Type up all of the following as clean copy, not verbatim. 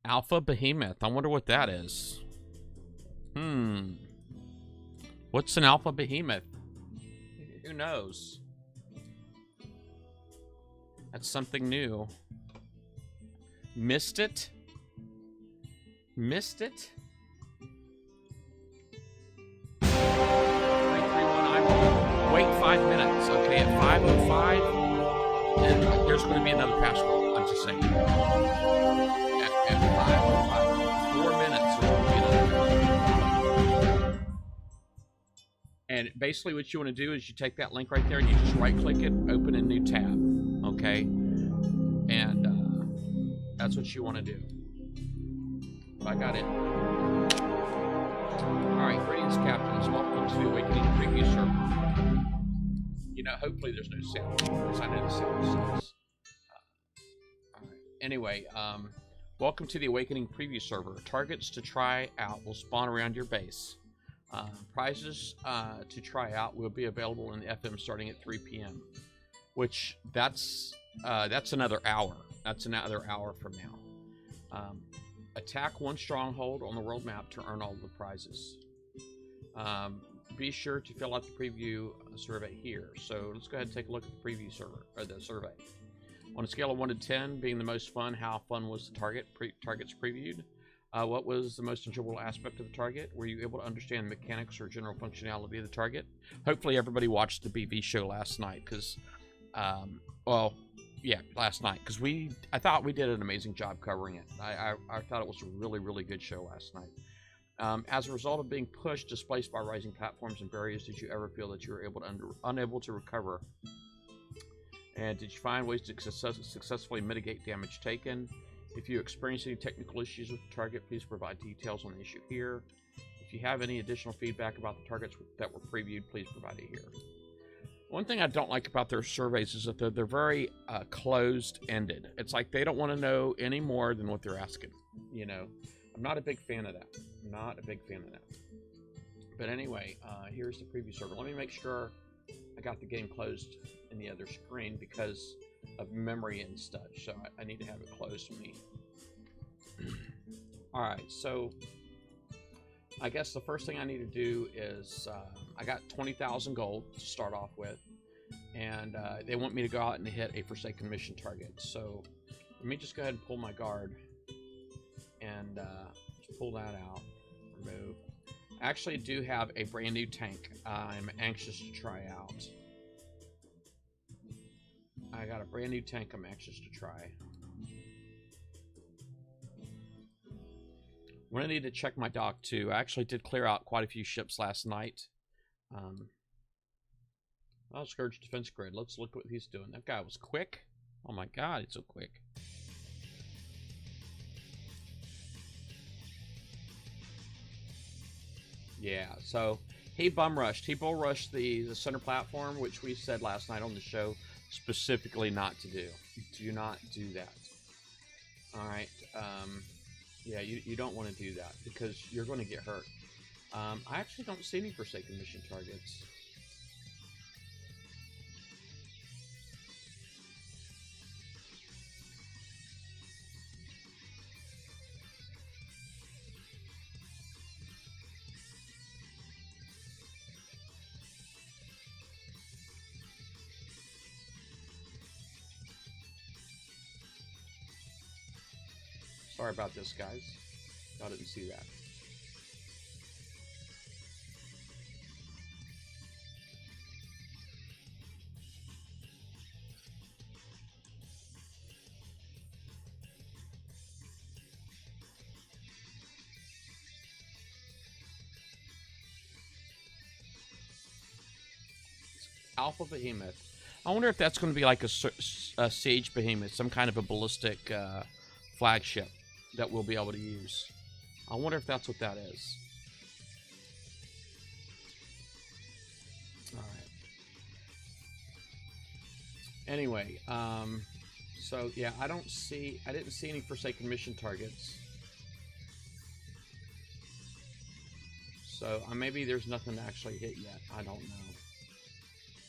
Alpha Behemoth. I wonder what that is. What's an Alpha Behemoth? Who knows? That's something new. Missed it? Missed it? 3, 2, 1, I will wait 5 minutes. Okay, at 5:05, and there's going to be another password. I'm just saying. At 5:05, 4 minutes, there's going to be another password. And basically, what you want to do is you take that link right there and you just right-click it, open a new tab. Okay, and that's what you want to do. But I got it. Alright, greetings, captains. Welcome to the Awakening preview server. You know, hopefully there's no sound, because I know the sound sucks. Alright, anyway, welcome to the Awakening preview server. Targets to try out will spawn around your base. Prizes to try out will be available in the FM starting at 3 p.m. Which, that's another hour. That's another hour from now. Attack one stronghold on the world map to earn all the prizes. Be sure to fill out the preview survey here. So let's go ahead and take a look at the preview server, or the survey. On a scale of 1 to 10, being the most fun, how fun was the targets previewed? What was the most enjoyable aspect of the target? Were you able to understand the mechanics or general functionality of the target? Hopefully everybody watched the BV show last night, because, well, yeah, last night, because I thought we did an amazing job covering it. I thought it was a really, really good show last night. As a result of being pushed, displaced by rising platforms and barriers, did you ever feel that you were unable to recover? And did you find ways to successfully mitigate damage taken? If you experience any technical issues with the target, please provide details on the issue here. If you have any additional feedback about the targets that were previewed, please provide it here. One thing I don't like about their surveys is that they're very closed-ended. It's like they don't want to know any more than what they're asking. You know, I'm not a big fan of that. I'm not a big fan of that. But anyway, here's the preview server. Let me make sure I got the game closed in the other screen because of memory and such. So I need to have it closed for me. All right, so I guess the first thing I need to do is I got 20,000 gold to start off with, and they want me to go out and hit a Forsaken mission target. So let me just go ahead and pull my guard and just pull that out, remove. I actually do have a brand new tank I'm anxious to try out. I got a brand new tank I'm anxious to try. I'm going to need to check my dock too. I actually did clear out quite a few ships last night. Well, Scourge Defense Grid. Let's look what he's doing. That guy was quick. Oh my god, he's so quick. Yeah, so he bum rushed. He bull rushed the center platform, which we said last night on the show specifically not to do. Do not do that. Alright, yeah, you don't want to do that because you're going to get hurt. I actually don't see any Forsaken mission targets. Sorry about this, guys. I didn't see that. Alpha Behemoth. I wonder if that's going to be like a Siege Behemoth, some kind of a ballistic flagship that we'll be able to use. I wonder if that's what that is. All right. Anyway, so yeah, I didn't see any Forsaken mission targets. So maybe there's nothing to actually hit yet. I don't know.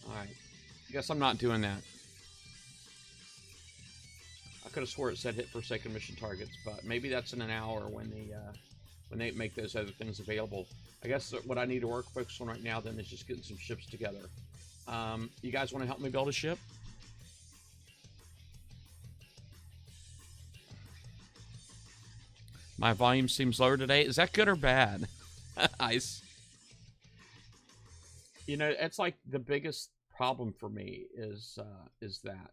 Alright. Guess I'm not doing that. I could have swore it said hit Forsaken mission targets, but maybe that's in an hour when they make those other things available. I guess what I need to focus on right now then is just getting some ships together. You guys want to help me build a ship? My volume seems lower today. Is that good or bad? Ice. You know, it's like the biggest problem for me is that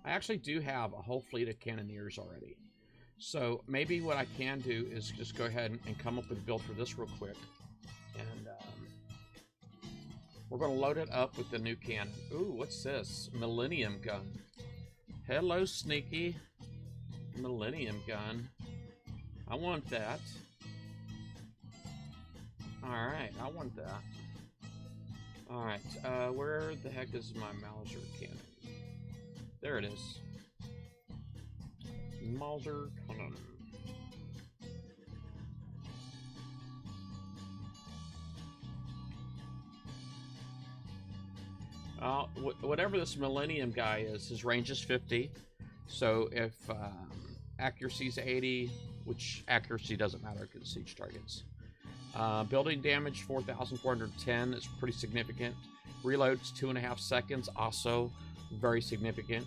I actually do have a whole fleet of Cannoneers already. So maybe what I can do is just go ahead and come up with a build for this real quick. And we're going to load it up with the new cannon. Ooh, what's this? Millennium gun. Hello, sneaky. Millennium gun. I want that. Alright, I want that. Alright, where the heck is my Mauser cannon? There it is. Mauser cannon. Whatever this Millennium guy is, his range is 50. So if accuracy is 80, which accuracy doesn't matter against siege targets. Building damage 4,410 is pretty significant. Reloads 2.5 seconds, also very significant.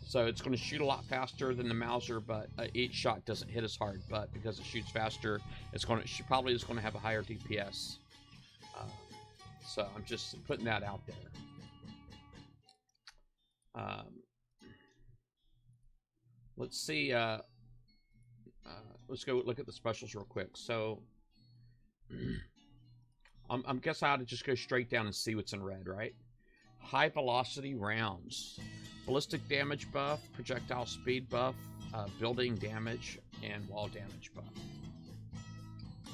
So it's going to shoot a lot faster than the Mauser, but each shot doesn't hit as hard. But because it shoots faster, it's going to probably is going to have a higher DPS. So I'm just putting that out there. Let's see. Let's go look at the specials real quick. So I'm guessing I ought to just go straight down and see what's in red, right? High velocity rounds, ballistic damage buff, projectile speed buff, building damage, and wall damage buff.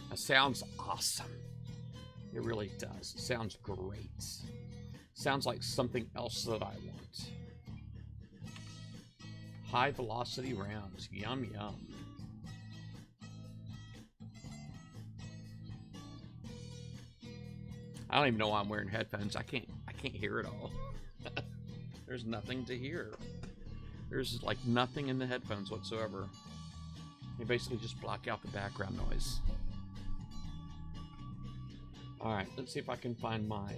That sounds awesome. It really does. It sounds great. Sounds like something else that I want. High velocity rounds. Yum yum. I don't even know why I'm wearing headphones. I can't hear it all. There's nothing to hear. There's like nothing in the headphones whatsoever. They basically just block out the background noise. Alright, let's see if I can find my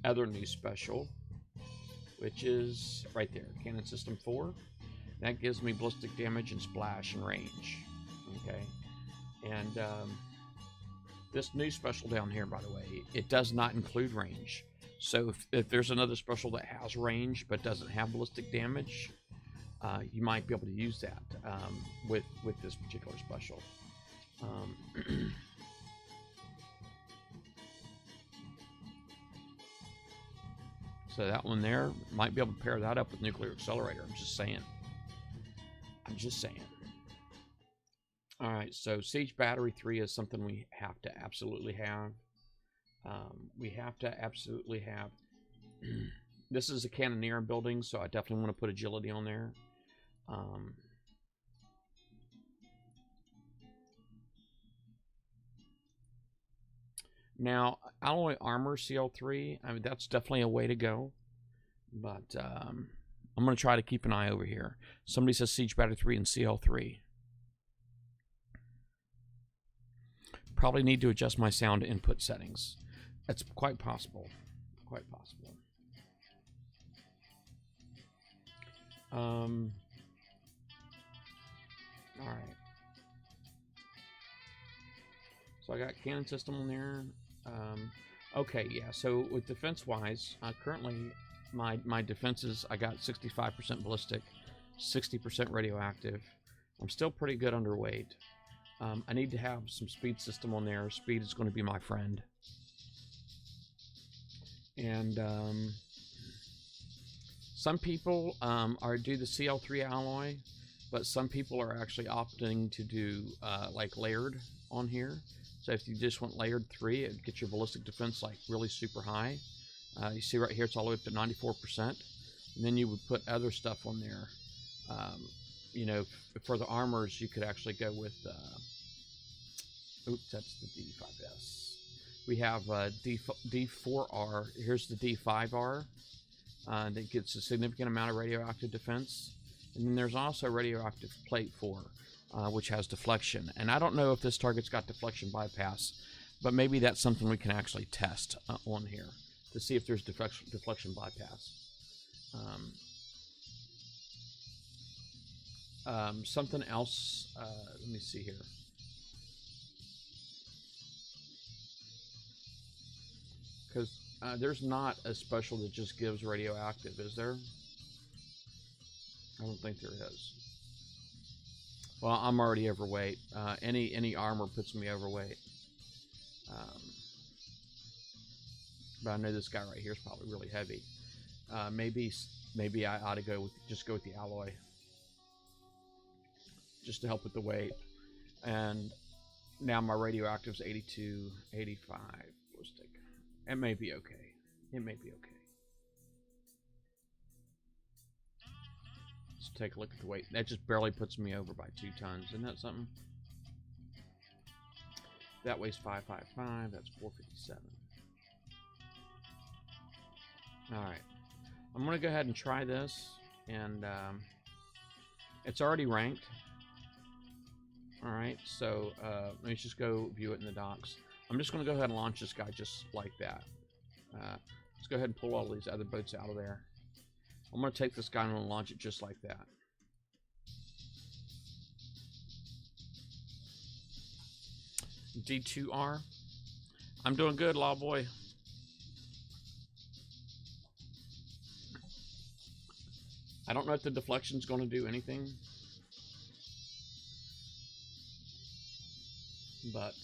other new special, which is right there, Cannon System 4. That gives me ballistic damage and splash and range. Okay, and this new special down here, by the way, it does not include range. So if there's another special that has range but doesn't have ballistic damage, you might be able to use that with this particular special. So that one there, might be able to pair that up with nuclear accelerator. I'm just saying. I'm just saying. All right, so Siege Battery 3 is something we have to absolutely have. We have to absolutely have. This is a Cannoneer building, so I definitely want to put agility on there. Now, alloy armor CL3, I mean, that's definitely a way to go. But I'm going to try to keep an eye over here. Somebody says Siege Battery 3 and CL3. Probably need to adjust my sound input settings. That's quite possible. Quite possible. All right. So I got cannon system on there. Okay, yeah. So with defense-wise, currently my defenses, I got 65% ballistic, 60% radioactive. I'm still pretty good underweight. I need to have some speed system on there. Speed is going to be my friend. And some people do the CL3 alloy, but some people are actually opting to do like layered on here. So if you just want layered 3, it gets your ballistic defense like really super high. You see right here, it's all the way up to 94%. And then you would put other stuff on there. You know, for the armors, you could actually go with Oops, that's the D5S. We have D4R. Here's the D5R. That gets a significant amount of radioactive defense. And then there's also radioactive plate 4, which has deflection. And I don't know if this target's got deflection bypass, but maybe that's something we can actually test on here to see if there's deflection bypass. Something else, let me see here. Because there's not a special that just gives radioactive, is there? I don't think there is. Well, I'm already overweight. Any armor puts me overweight. But I know this guy right here is probably really heavy. Maybe I ought to just go with the alloy, just to help with the weight. And now my radioactive's 82, 85 ballistic. It may be okay. It may be okay. Let's take a look at the weight. That just barely puts me over by 2 tons. Isn't that something? That weighs 555. That's 457. Alright. I'm going to go ahead and try this. And it's already ranked. Alright, so let me just go view it in the docks. I'm just going to go ahead and launch this guy just like that. Let's go ahead and pull all these other boats out of there. I'm going to take this guy and I'm going to launch it just like that. D2R. I'm doing good, Law Boy. I don't know if the deflection's going to do anything. But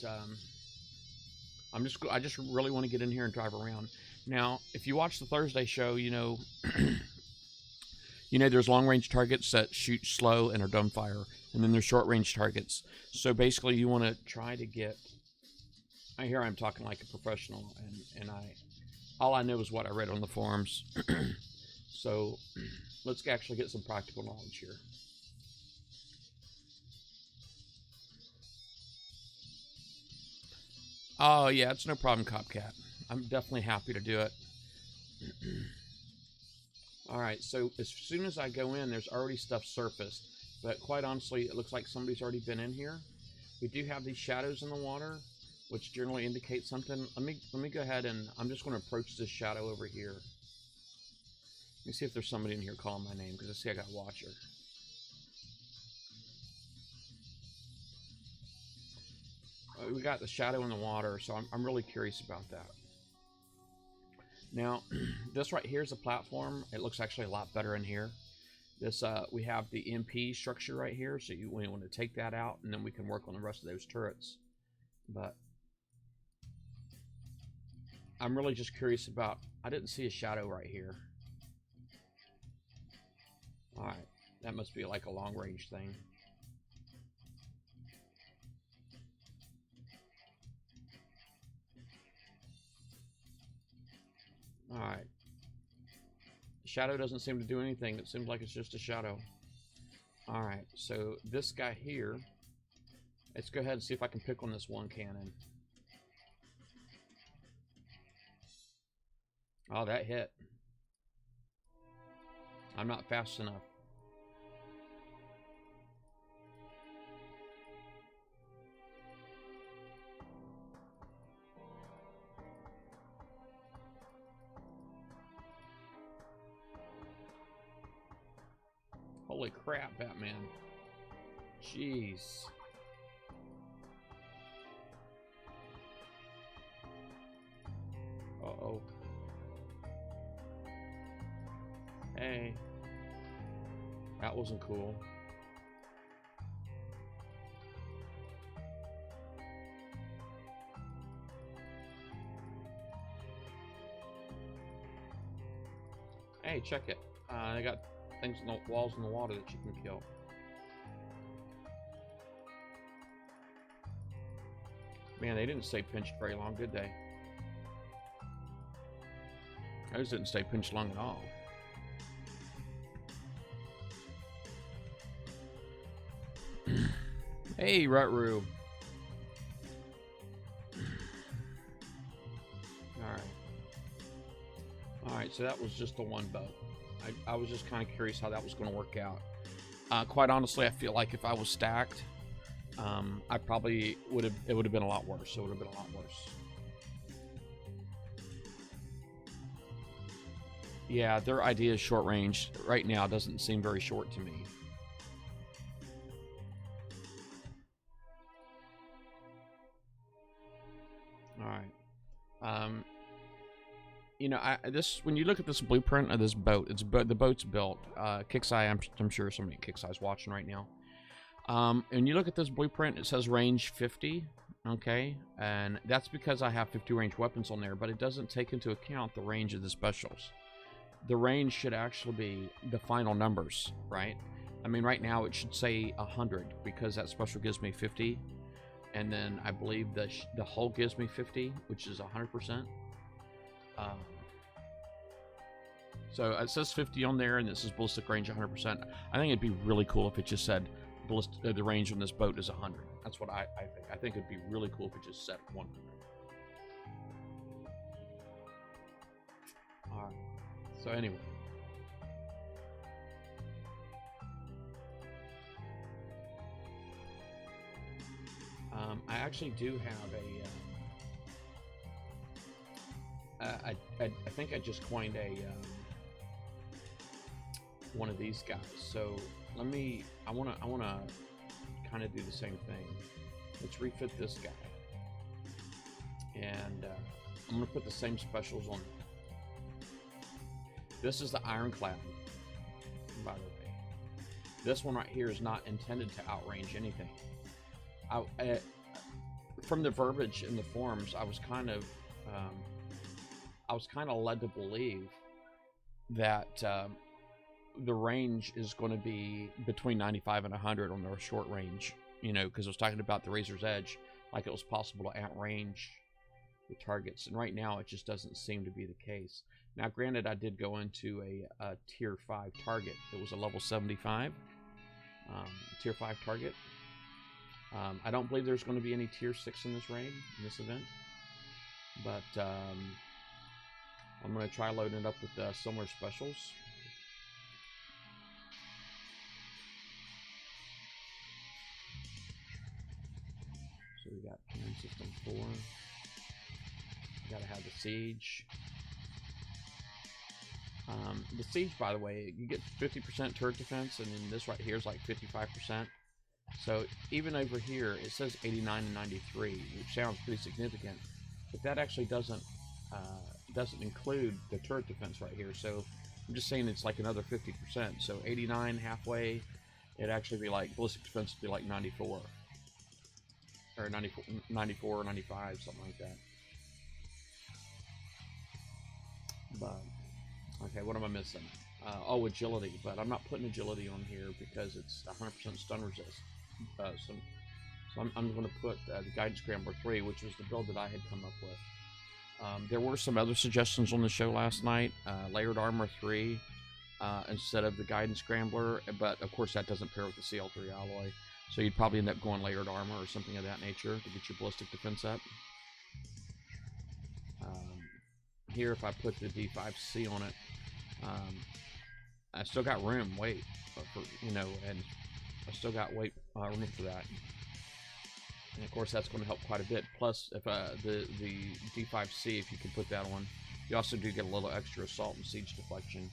I just really want to get in here and drive around. Now, if you watch the Thursday show, you know there's long-range targets that shoot slow and are dumbfire, and then there's short-range targets. So basically, you want to try to get. Here I'm talking like a professional, and all I know is what I read on the forums. So let's actually get some practical knowledge here. Oh, yeah, it's no problem, Copcat. I'm definitely happy to do it. Alright, so as soon as I go in, there's already stuff surfaced. But quite honestly, it looks like somebody's already been in here. We do have these shadows in the water, which generally indicate something. Let me go ahead and I'm just going to approach this shadow over here. Let me see if there's somebody in here calling my name, because I see I got a watcher. We got the shadow in the water, so I'm really curious about that. Now, this right here is a platform. It looks actually a lot better in here. This we have the MP structure right here, so we want to take that out, and then we can work on the rest of those turrets. But I'm really just curious about. I didn't see a shadow right here. All right, that must be like a long-range thing. Alright. The shadow doesn't seem to do anything. It seems like it's just a shadow. Alright, so this guy here, let's go ahead and see if I can pick on this one cannon. Oh, that hit. I'm not fast enough. Holy crap, Batman. Jeez. Uh-oh. Hey. That wasn't cool. Hey, check it. They got things in the walls in the water that you can kill. Man, they didn't stay pinched very long, did they? Those didn't stay pinched long at all. Hey, Rutru. Alright, so that was just the one boat. I was just kind of curious how that was going to work out. Quite honestly, I feel like if I was stacked, I probably would have, it would have been a lot worse. It would have been a lot worse. Yeah, their idea is short range. Right now, doesn't seem very short to me. Alright. You know, when you look at this blueprint of this boat, the boat's built. Kixeye, I'm sure somebody at Kixeye's watching right now. And you look at this blueprint, it says range 50, okay? And that's because I have 50 range weapons on there, but it doesn't take into account the range of the specials. The range should actually be the final numbers, right? I mean, right now it should say 100 because that special gives me 50. And then I believe the hull gives me 50, which is 100%. So it says 50 on there, and this is ballistic range 100%. I think it'd be really cool if it just said the range on this boat is 100. That's what I think. I think it'd be really cool if it just said 100. All right. So anyway. I actually do have I think I just coined one of these guys. So I wanna kind of do the same thing. Let's refit this guy, and I'm gonna put the same specials on. This is the Ironclad, by the way. This one right here is not intended to outrange anything. From the verbiage in the forums, I was kind of led to believe that the range is going to be between 95 and 100 on their short range, you know, because I was talking about the Razor's Edge, like it was possible to outrange the targets, and right now it just doesn't seem to be the case. Now, granted, I did go into a tier 5 target. It was a level 75 tier 5 target. I don't believe there's going to be any tier 6 in this raid, in this event, but I'm going to try loading it up with similar specials. So we got cannon system 4. Got to have the siege. The siege, by the way, you get 50% turret defense, and then this right here is like 55%. So even over here, it says 89 and 93, which sounds pretty significant, but that actually doesn't include the turret defense right here. So I'm just saying it's like another 50%. So 89 halfway, it'd actually be like ballistic defense would be like 94 or 94 or 95, something like that. But okay, what am I missing? Oh, agility, but I'm not putting agility on here because it's 100% stun resist. So I'm going to put the Guidance Scrambler 3, which was the build that I had come up with. There were some other suggestions on the show last night. Layered Armor 3 instead of the Guidance Scrambler, but of course that doesn't pair with the CL3 alloy. So you'd probably end up going Layered Armor or something of that nature to get your ballistic defense up. Here, if I put the D5C on it, I still got room, weight, for, you know, and I still got weight room for that. And of course, that's going to help quite a bit. Plus, if the D5C, if you can put that on, you also do get a little extra assault and siege deflection.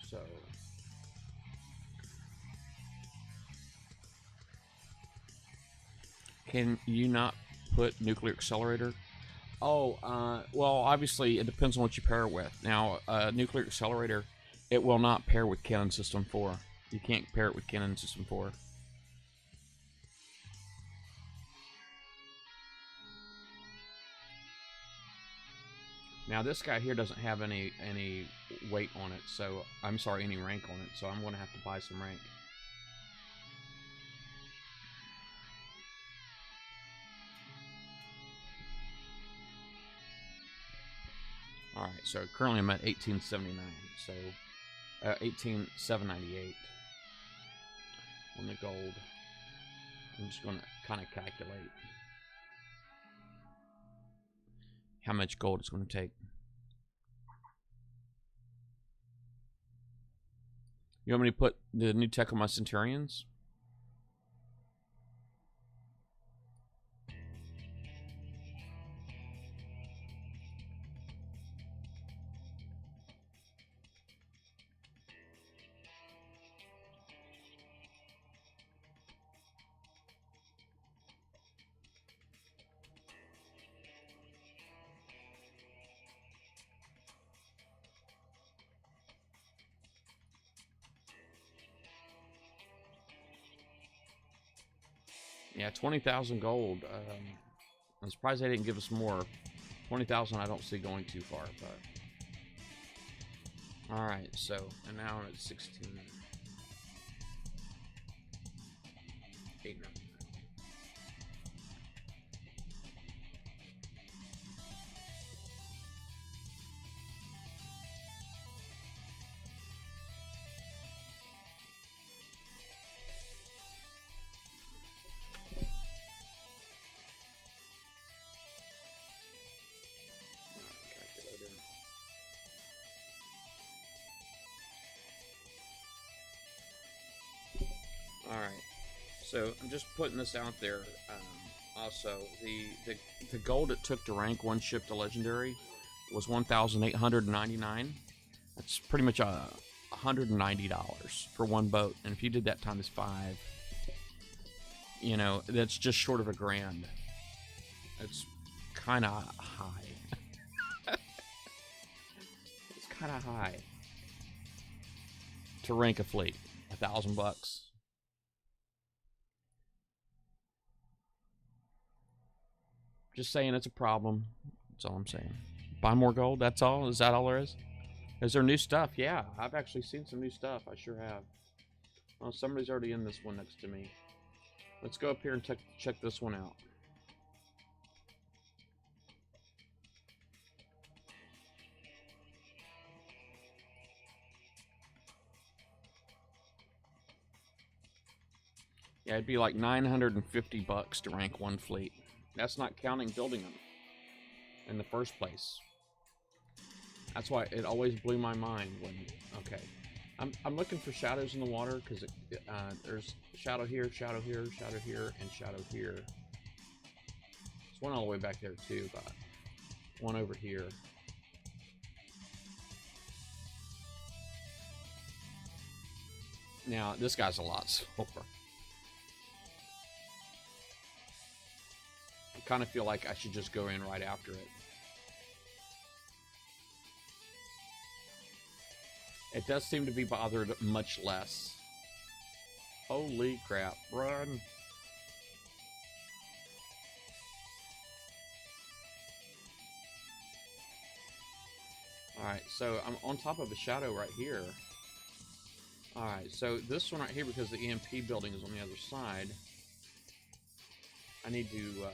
So, can you not put nuclear accelerator? Oh, well, obviously, it depends on what you pair it with. Now, nuclear accelerator, it will not pair with Cannon System 4. You can't pair it with Cannon System 4. Now, this guy here doesn't have any weight on it, so, I'm sorry, any rank on it, so I'm going to have to buy some rank. Alright, so currently I'm at 1879, so 18,798 on the gold. I'm just going to kind of calculate. how much gold it's going to take. You want me to put the new tech on my Centurions? Yeah, 20,000 gold. I'm surprised they didn't give us more. 20,000 I don't see going too far, but... Alright, so, and now I'm at 16. 8 now. Alright, so I'm just putting this out there. Also, the gold it took to rank one ship to legendary was 1,899. That's pretty much $190 for one boat. And if you did that times 5, you know, that's just short of $1,000. It's kind of high. It's kind of high to rank a fleet. $1,000. Just saying it's a problem. That's all I'm saying. Buy more gold, that's all? Is that all there is? Is there new stuff? Yeah, I've actually seen some new stuff. I sure have. Oh, somebody's already in this one next to me. Let's go up here and check this one out. Yeah, it'd be like $950 to rank one fleet. That's not counting building them in the first place. That's why it always blew my mind when... Okay. I'm looking for shadows in the water because there's shadow here, shadow here, shadow here, and shadow here. There's one all the way back there too, but one over here. Now, this guy's a lot slower. I kind of feel like I should just go in right after it. It does seem to be bothered much less. Holy crap, run. Alright, so I'm on top of a shadow right here. Alright, so this one right here, because the EMP building is on the other side, I need to...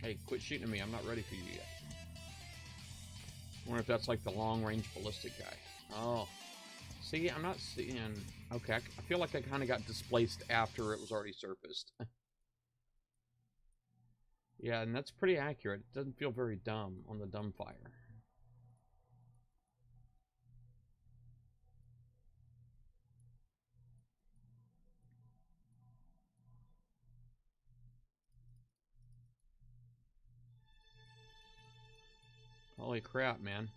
Hey, quit shooting at me. I'm not ready for you yet. I wonder if that's like the long-range ballistic guy. Oh. See, I'm not seeing... Okay, I feel like I kind of got displaced after it was already surfaced. Yeah, and that's pretty accurate. It doesn't feel very dumb on the dumbfire. Holy crap, man.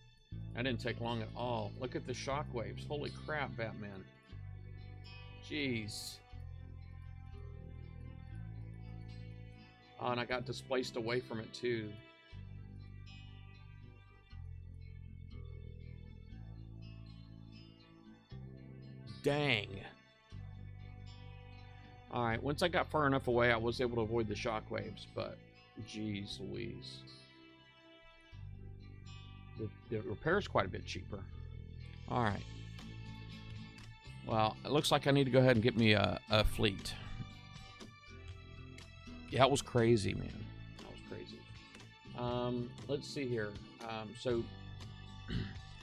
That didn't take long at all. Look at the shockwaves. Holy crap, Batman. Jeez. Oh, and I got displaced away from it, too. Dang. Alright, once I got far enough away, I was able to avoid the shockwaves, but... Jeez Louise. The repair's quite a bit cheaper. Alright. Well, it looks like I need to go ahead and get me a fleet. Yeah, that was crazy, man. That was crazy. Let's see here. So,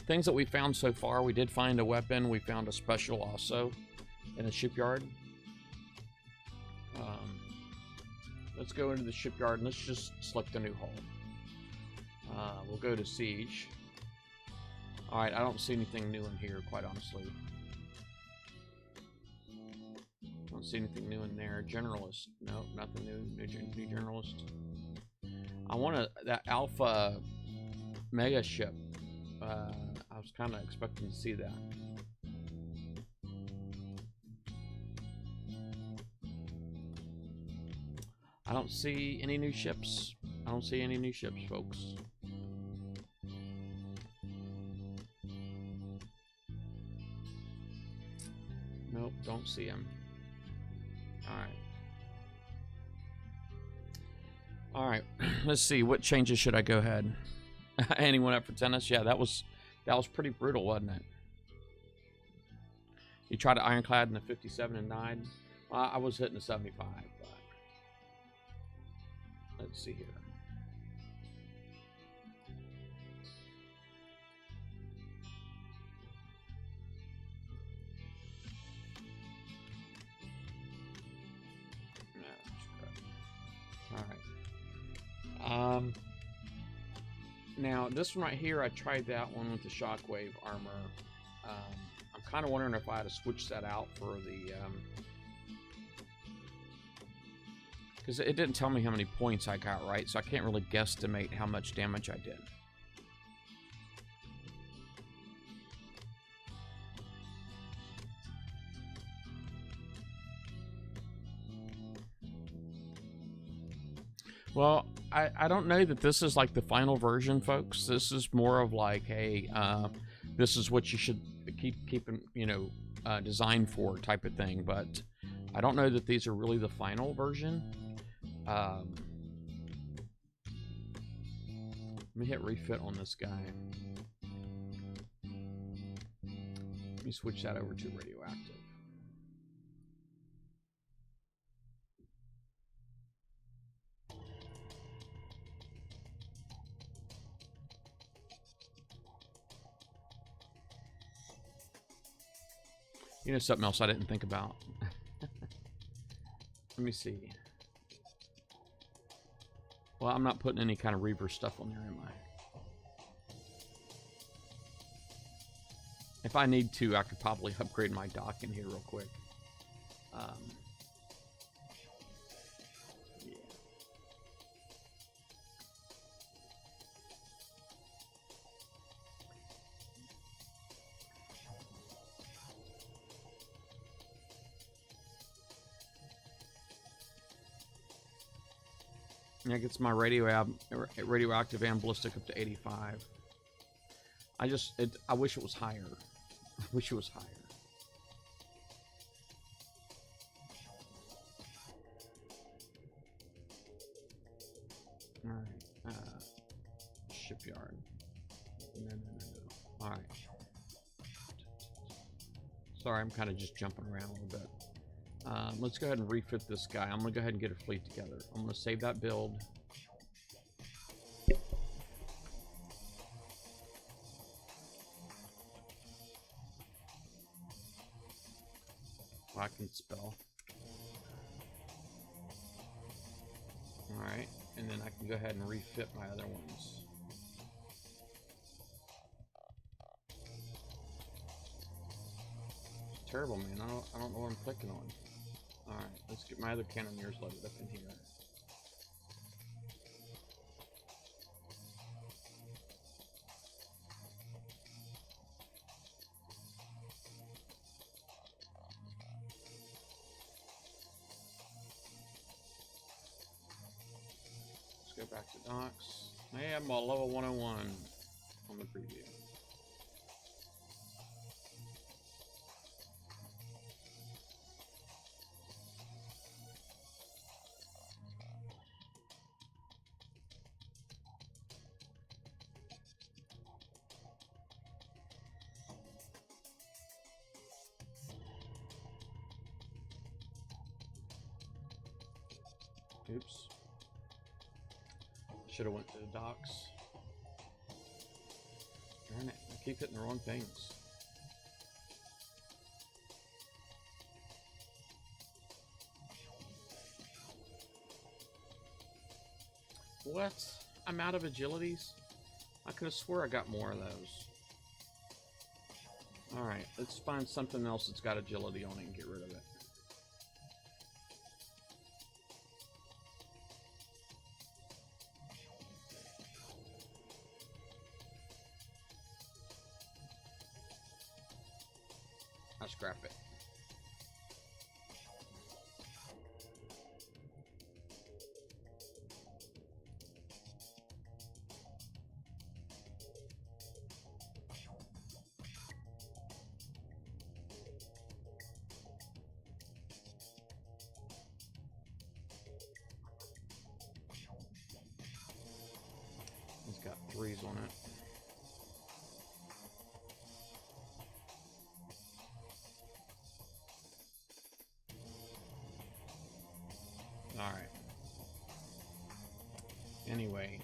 things that we found so far. We did find a weapon. We found a special also in a shipyard. let's go into the shipyard and let's just select a new hull. We'll go to Siege. Alright, I don't see anything new in here, quite honestly. Don't see anything new in there. Generalist. Nope, nothing new. New generalist. I want that Alpha Mega ship. I was kind of expecting to see that. I don't see any new ships. I don't see any new ships, folks. Nope, don't see them. Alright, let's see, what changes should I go ahead? Anyone up for tennis? Yeah, that was pretty brutal, wasn't it? You tried to Ironclad in the 57 and 9. I was hitting the 75, but let's see here. Alright. Now this one right here, I tried that one with the shockwave armor. I'm kind of wondering if I had to switch that out for the because it didn't tell me how many points I got, right? So I can't really guesstimate how much damage I did. Well, I don't know that this is like the final version, folks. This is more of like, hey, this is what you should keep you know, designed for type of thing. But I don't know that these are really the final version. Let me hit refit on this guy. Let me switch that over to radioactive. You know something else I didn't think about? Let me see. Well, I'm not putting any kind of Reaver stuff on there, am I? If I need to, I could probably upgrade my dock in here real quick. Yeah. That gets my radioactive and ballistic up to 85. I wish it was higher. I wish it was higher. Alright. Shipyard. No. Alright. Sorry, I'm kind of just jumping around a little bit. Let's go ahead and refit this guy. I'm going to go ahead and get a fleet together. I'm going to save that build. I can spell. Alright, and then I can go ahead and refit my other ones. It's terrible, man. I don't know what I'm clicking on. Alright, let's get my other Cannoneers loaded up in here. Go back to docks. Hey, I'm on level 101 on the preview. Oops. Should have went to the docks. Darn it, I keep hitting the wrong things. What? I'm out of agilities? I could have swore I got more of those. Alright, let's find something else that's got agility on it and get rid of it. I'll scrap it. It's got 3s on it. Alright. Anyway.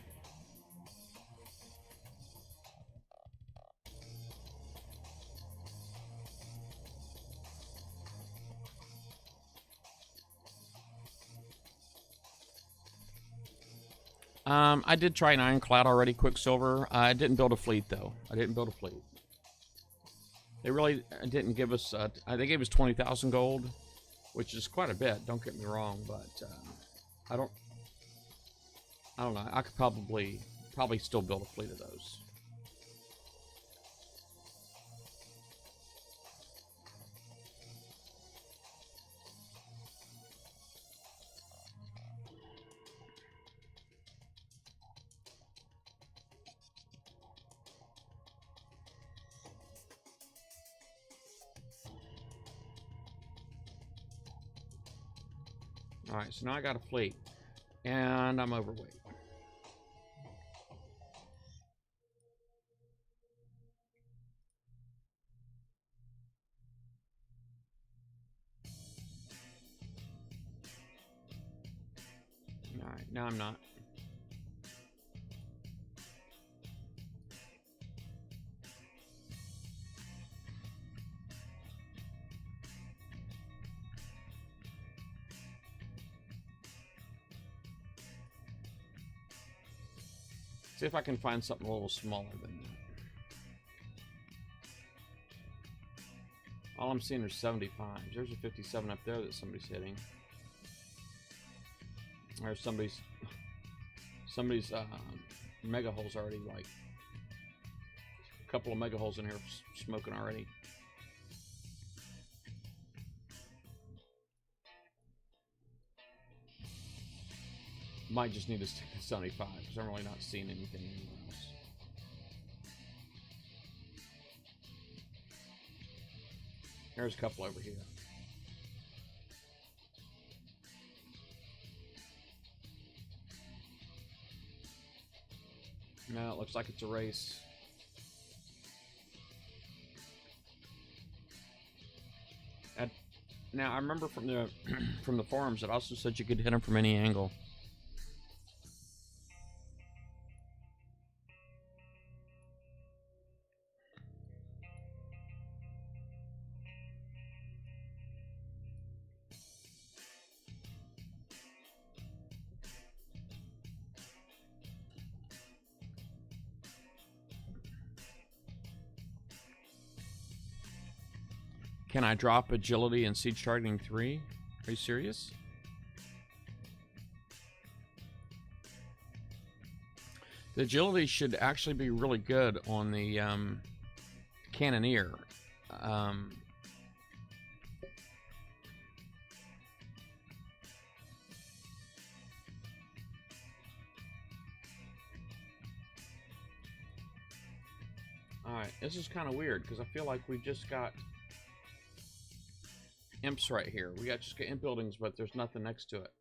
I did try an Ironclad already, Quicksilver. I didn't build a fleet, though. I didn't build a fleet. They really didn't give us, they gave us 20,000 gold, which is quite a bit, don't get me wrong, but I don't know. I could probably still build a fleet of those. Alright, so now I got a fleet. And I'm overweight. Alright, now I'm not. See if I can find something a little smaller than that. All I'm seeing are 75s. There's a 57 up there that somebody's hitting. Or somebody's mega holes already, like a couple of mega holes in here smoking already. Might just need to stick to 75 because I'm really not seeing anything anywhere else. There's a couple over here. No, it looks like it's a race. Now I remember from the from the forums it also said you could hit them from any angle. Can I drop agility and siege targeting 3? Are you serious? The agility should actually be really good on the Cannoneer. Alright, this is kind of weird because I feel like we've just got imps right here. We got just got imp buildings, but there's nothing next to it.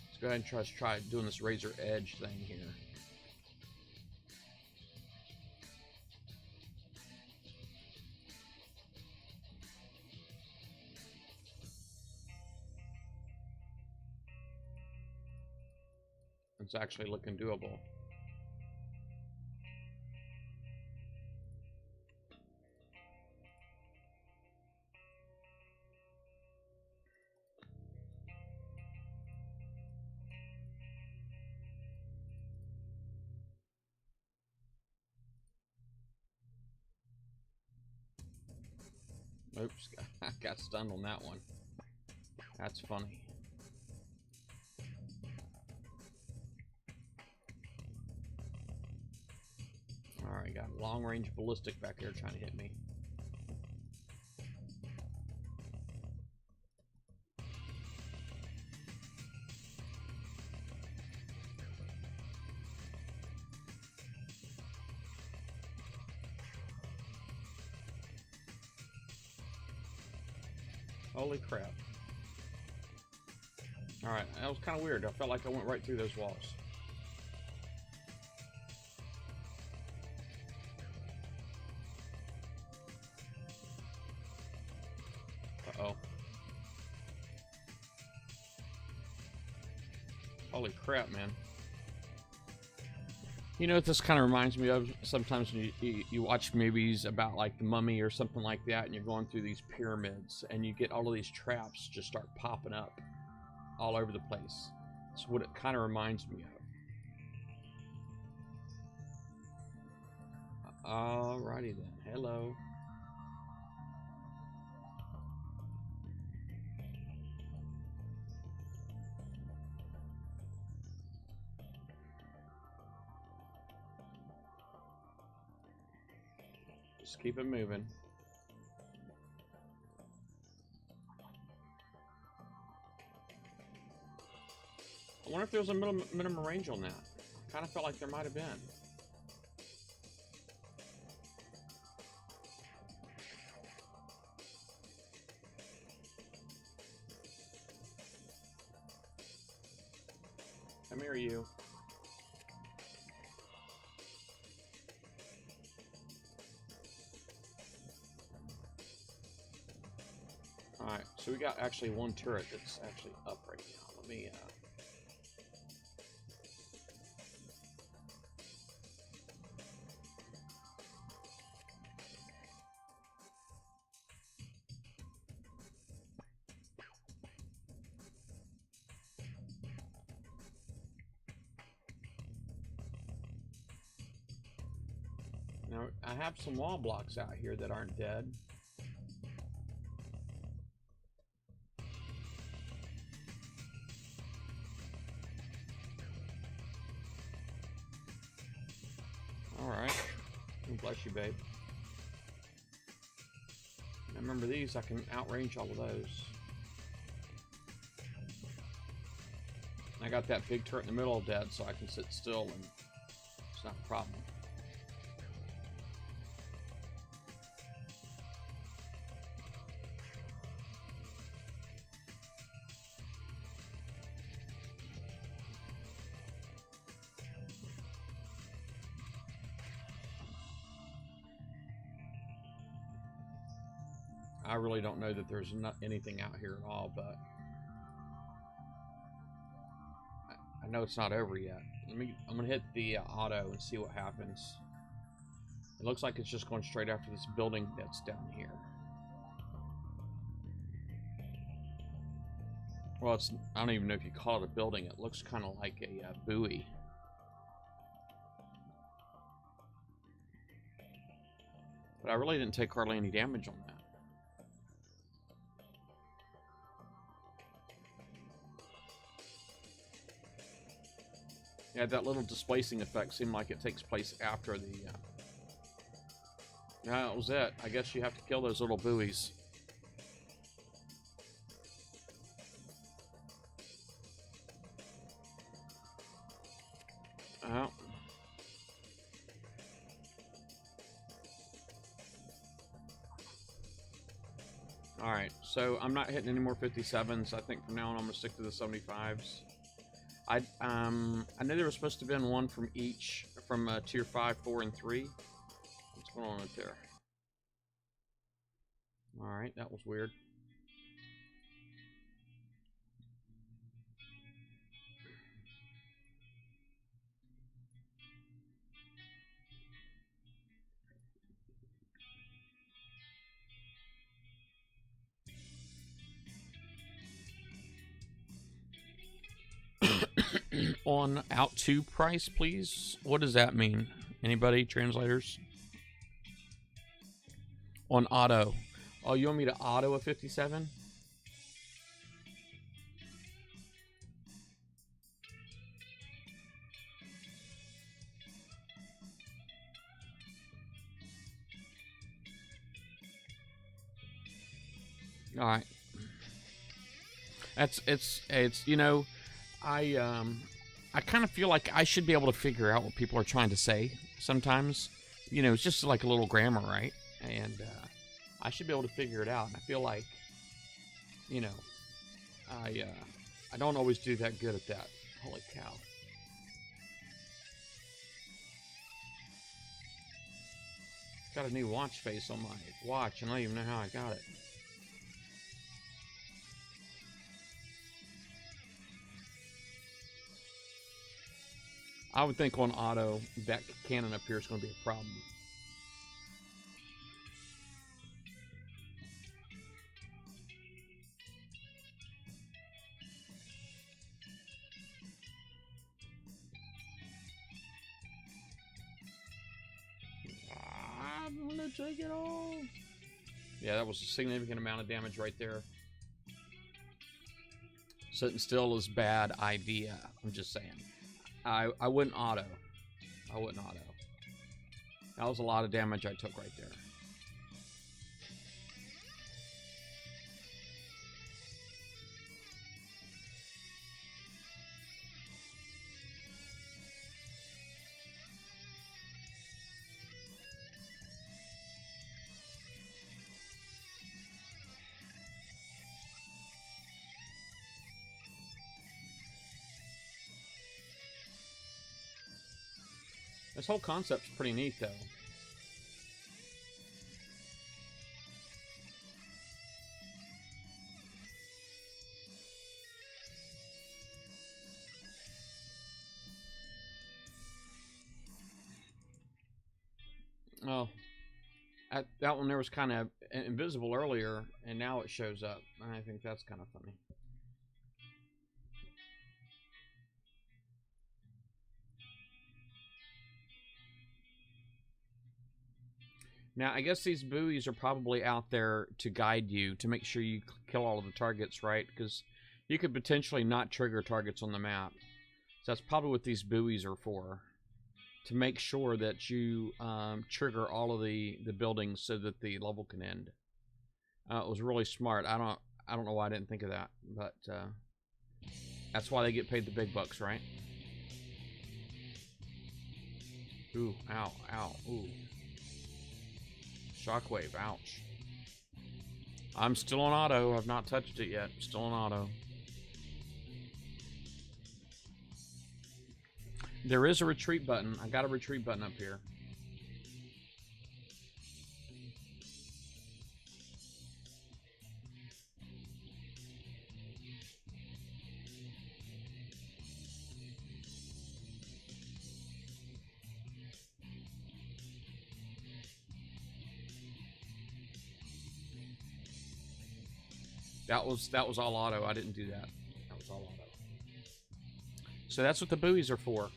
Let's go ahead and try doing this razor edge thing here. It's actually looking doable. Oops, I got stunned on that one. That's funny. Alright, got a long-range ballistic back there trying to hit me. Holy crap. Alright, that was kind of weird. I felt like I went right through those walls. Uh-oh. Holy crap, man. You know what this kind of reminds me of? Sometimes when you watch movies about like The Mummy or something like that, and you're going through these pyramids, and you get all of these traps just start popping up all over the place. That's what it kind of reminds me of. Alrighty then. Hello. Just keep it moving. I wonder if there was a minimum range on that. Kind of felt like there might have been. Come here, you. Alright, so we got actually one turret that's actually up right now. Let me, Now, I have some wall blocks out here that aren't dead. Alright. Bless you, babe. Now remember these, I can outrange all of those. I got that big turret in the middle dead, so I can sit still and it's not a problem. I really don't know that there's not anything out here at all, but I know it's not over yet. I'm gonna hit the auto and see what happens. It looks like it's just going straight after this building that's down here. Well, I don't even know if you call it a building. It looks kind of like a buoy. But I really didn't take hardly any damage on that. Yeah, that little displacing effect seemed like it takes place after the... Yeah, that was it. I guess you have to kill those little buoys. Oh. Alright, so I'm not hitting any more 57s. I think from now on I'm going to stick to the 75s. I know there was supposed to have been one from each, from tier 5, 4, and 3. What's going on right there? Alright, that was weird. on out to price, please? What does that mean? Anybody, translators? On auto. Oh, you want me to auto a 57? All right. It's you know, I kind of feel like I should be able to figure out what people are trying to say sometimes. You know, it's just like a little grammar, right? And I should be able to figure it out. And I feel like, you know, I don't always do that good at that. Holy cow. Got a new watch face on my watch, and I don't even know how I got it. I would think on auto, that cannon up here is going to be a problem. I'm going to take it all. Yeah, that was a significant amount of damage right there. Sitting still is bad idea. I'm just saying. I wouldn't auto. I wouldn't auto. That was a lot of damage I took right there. This whole concept's pretty neat, though. Oh, that one there was kind of invisible earlier, and now it shows up. I think that's kind of funny. Now, I guess these buoys are probably out there to guide you, to make sure you kill all of the targets, right? Because you could potentially not trigger targets on the map. So that's probably what these buoys are for. To make sure that you trigger all of the buildings so that the level can end. It was really smart. I don't know why I didn't think of that, but that's why they get paid the big bucks, right? Ooh, ow, ow, ooh. Shockwave, ouch. I'm still on auto. I've not touched it yet. Still on auto. There is a retreat button. I got a retreat button up here. That was all auto. I didn't do that. That was all auto. So that's what the buoys are for.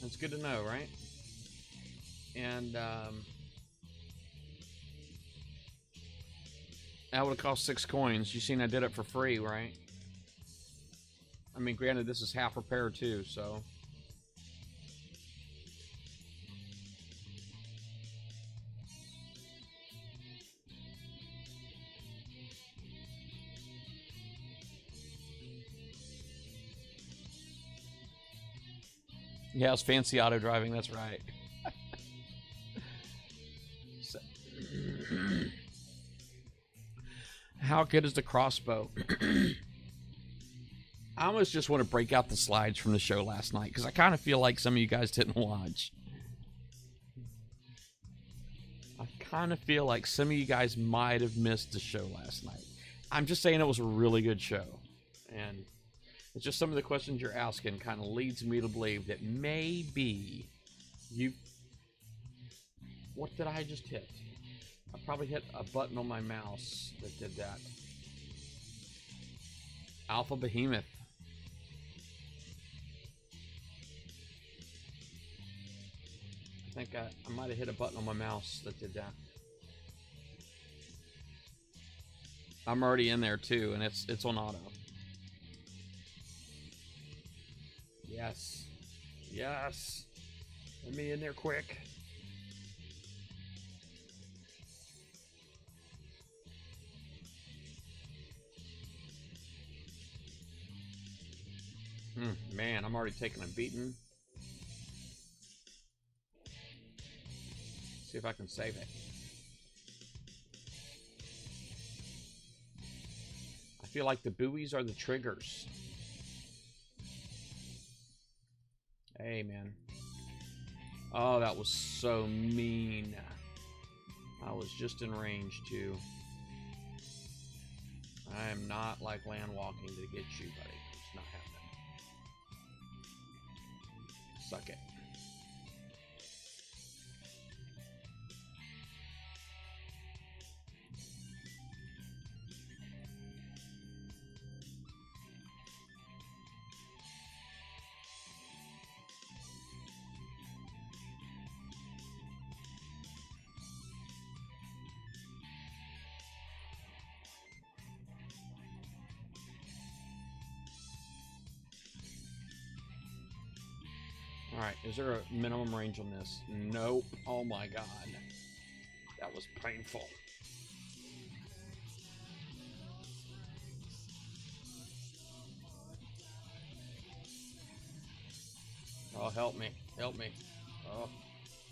That's good to know, right? And that would have cost 6 coins. You seen I did it for free, right? I mean, granted, this is half repair too, so. Yeah, it's fancy auto driving, that's right. So, how good is the crossbow? I almost just want to break out the slides from the show last night, because I kind of feel like some of you guys didn't watch. I kind of feel like some of you guys might have missed the show last night. I'm just saying it was a really good show. And it's just some of the questions you're asking kind of leads me to believe that maybe you... What did I just hit? I probably hit a button on my mouse that did that. Alpha Behemoth. think I might have hit a button on my mouse that did that. I'm already in there too, and it's on auto. Yes. Yes. Let me in there quick. Man, I'm already taking a beating. See if I can save it. I feel like the buoys are the triggers. Hey, man. Oh, that was so mean. I was just in range, too. I am not like land walking to get you, buddy. It's not happening. Suck it. Alright, is there a minimum range on this? Nope. Oh my god. That was painful. Oh, help me. Help me. Oh.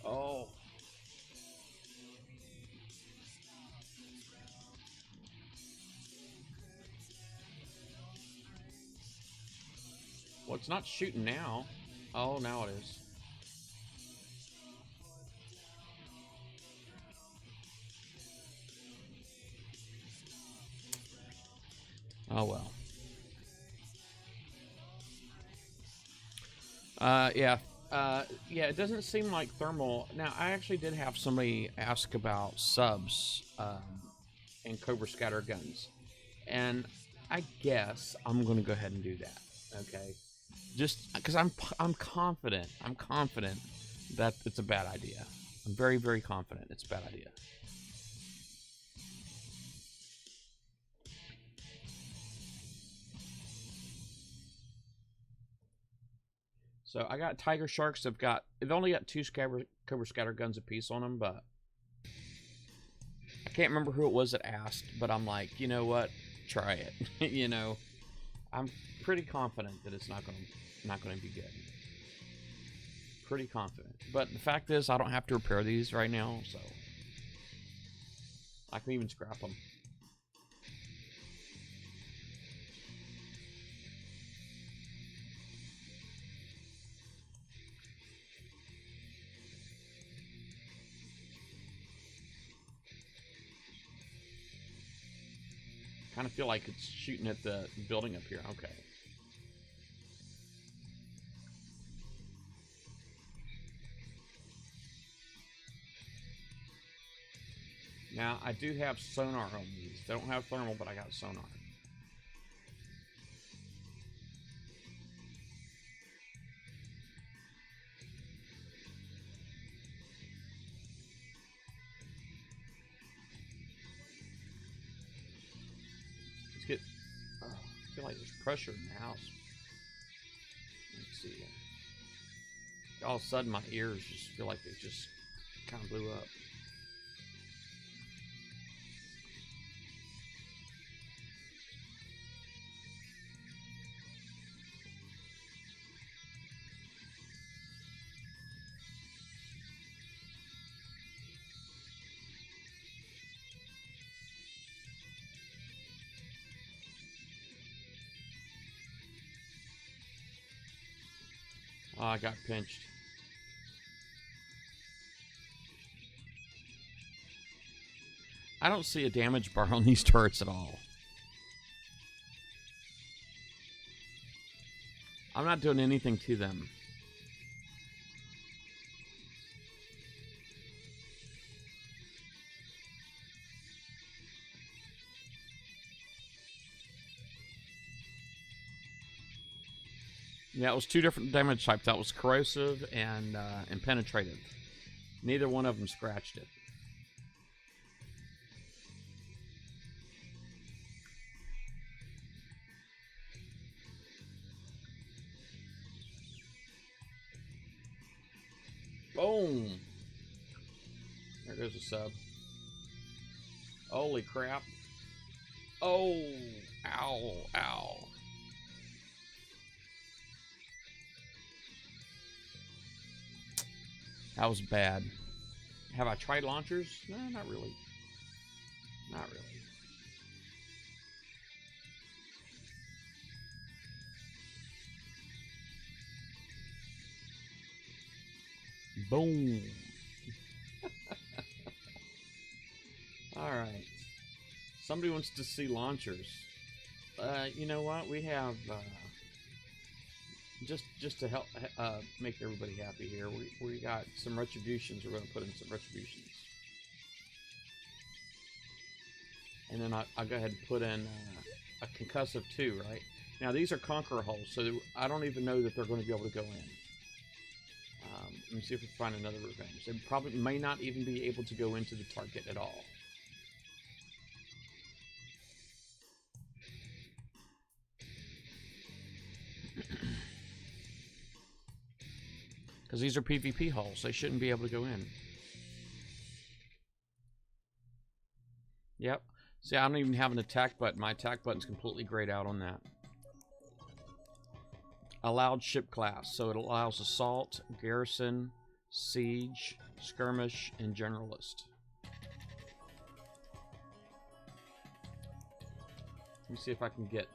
Oh. Well, it's not shooting now. Oh, now it is. Oh, well. Yeah. Yeah, it doesn't seem like thermal. Now, I actually did have somebody ask about subs and Cobra scatter guns. And I guess I'm going to go ahead and do that. Okay. Just because I'm confident. I'm confident that it's a bad idea. I'm very, very confident it's a bad idea. So I got Tiger Sharks. They've only got 2 Cobra scatter guns apiece on them, but I can't remember who it was that asked. But I'm like, you know what? Try it. You know, I'm pretty confident that it's not going to be good. Pretty confident. But the fact is, I don't have to repair these right now, so I can even scrap them. Kind of feel like it's shooting at the building up here. Okay. Now, I do have sonar on these. They don't have thermal, but I got sonar. Let's get... I feel like there's pressure in the house. Let's see. All of a sudden, my ears just feel like they just kind of blew up. Oh, I got pinched. I don't see a damage bar on these turrets at all. I'm not doing anything to them. Yeah, it was 2 different damage types. That was corrosive and penetrative. Neither one of them scratched it. Boom! There goes a sub. Holy crap. Oh! Ow! Ow! That was bad. Have I tried launchers? No, not really. Not really. Boom. All right. Somebody wants to see launchers. You know what? We have just to help make everybody happy here. We got some retributions. We're going to put in some retributions, and then I'll go ahead and put in a concussive too. Right now, these are conqueror holes, so I don't even know that they're going to be able to go in. Let me see if we can find another revenge. They probably may not even be able to go into the target at all. Because these are PvP holes. They shouldn't be able to go in. Yep. See, I don't even have an attack button. My attack button's completely grayed out on that. Allowed ship class. So it allows assault, garrison, siege, skirmish, and generalist. Let me see if I can get...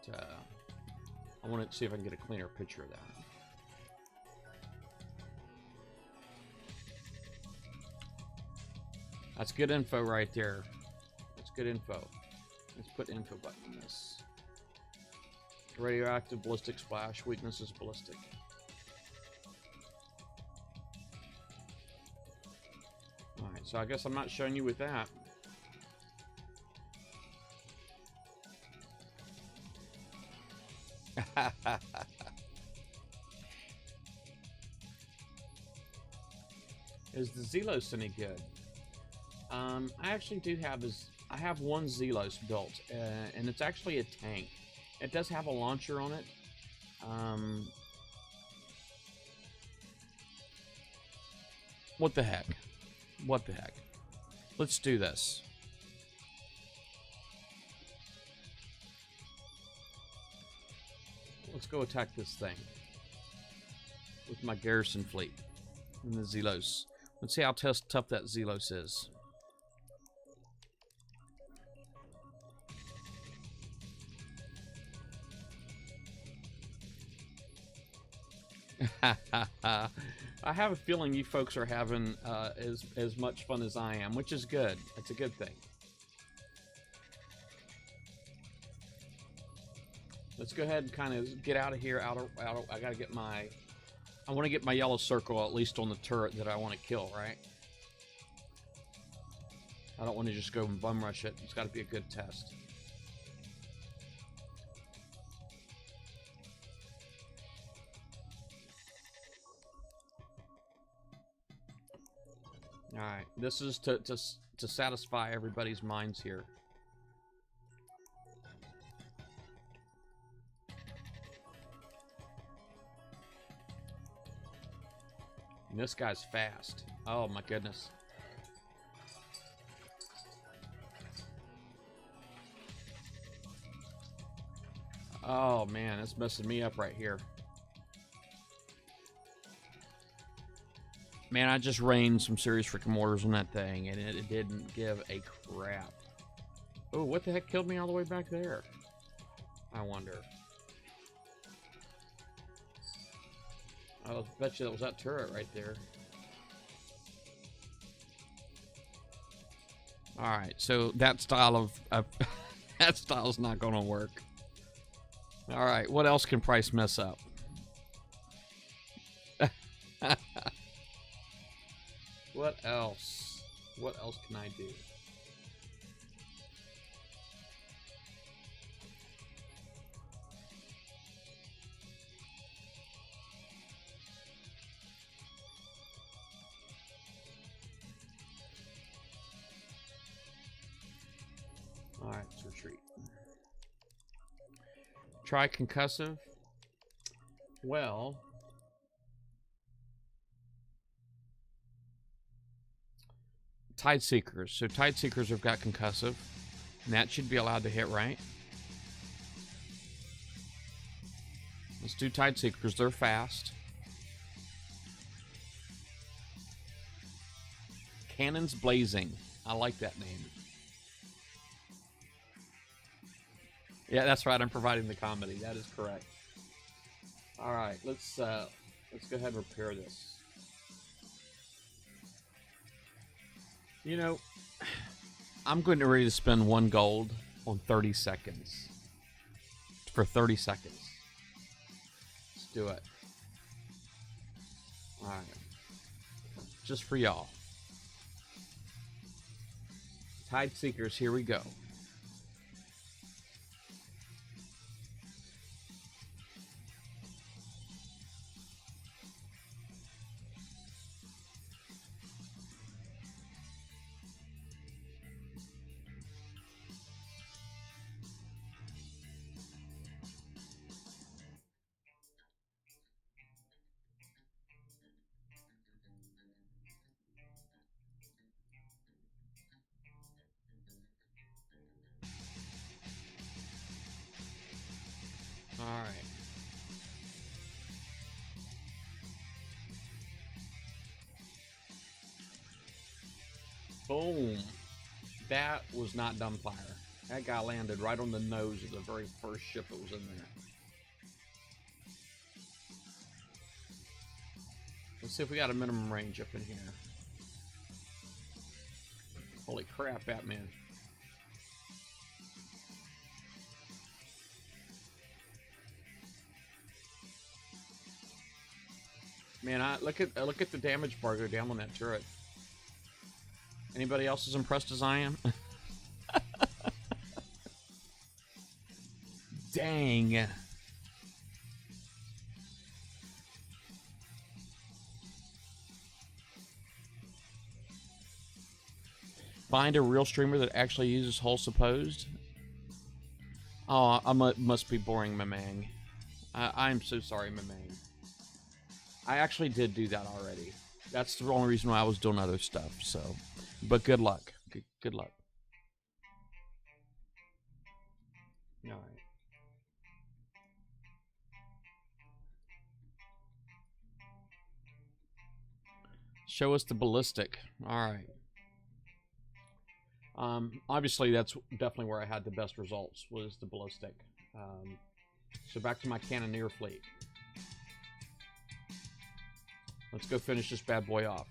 I want to see if I can get a cleaner picture of that. That's good info right there. That's good info. Let's put info button on this. Radioactive ballistic splash. Weakness is ballistic. Alright, so I guess I'm not showing you with that. Is the Zelos any good? I actually do have I have one Zelos built, and it's actually a tank. It does have a launcher on it. What the heck? What the heck? Let's do this. Let's go attack this thing with my garrison fleet and the Zelos. Let's see how tough that Zelos is. I have a feeling you folks are having as much fun as I am, which is good. It's a good thing. Let's go ahead and kind of get out of here. I gotta get my... I want to get my yellow circle at least on the turret that I want to kill, right? I don't want to just go and bum rush it. It's got to be a good test. Alright, this is to satisfy everybody's minds here. And this guy's fast. Oh my goodness. Oh man, it's messing me up right here. Man, I just rained some serious freaking mortars on that thing, and it didn't give a crap. Oh, what the heck killed me all the way back there? I wonder. I bet you that was that turret right there. Alright, so that style of... that style's not going to work. Alright, what else can Price mess up? What else? What else can I do? Alright, let's retreat. Try concussive. Well, Tide Seekers. So Tide Seekers have got concussive. And that should be allowed to hit, right? Let's do Tide Seekers. They're fast. Cannons Blazing. I like that name. Yeah, that's right. I'm providing the comedy. That is correct. All right, let's go ahead and repair this. You know, I'm going to ready to spend 1 gold on 30 seconds. For 30 seconds. Let's do it. All right. Just for y'all. Tide Seekers, here we go. All right. Boom. That was not dumbfire. That guy landed right on the nose of the very first ship that was in there. Let's see if we got a minimum range up in here. Holy crap, Batman. Man, look at the damage bar go down on that turret. Anybody else as impressed as I am? Dang. Find a real streamer that actually uses hull supposed. Oh, I must be boring Mamang. I'm so sorry, Mamang. I actually did do that already. That's the only reason why I was doing other stuff, so. But good luck. Good luck. Alright. Show us the ballistic. Alright. Obviously, that's definitely where I had the best results, was the ballistic. So back to my Cannoneer fleet. Let's go finish this bad boy off.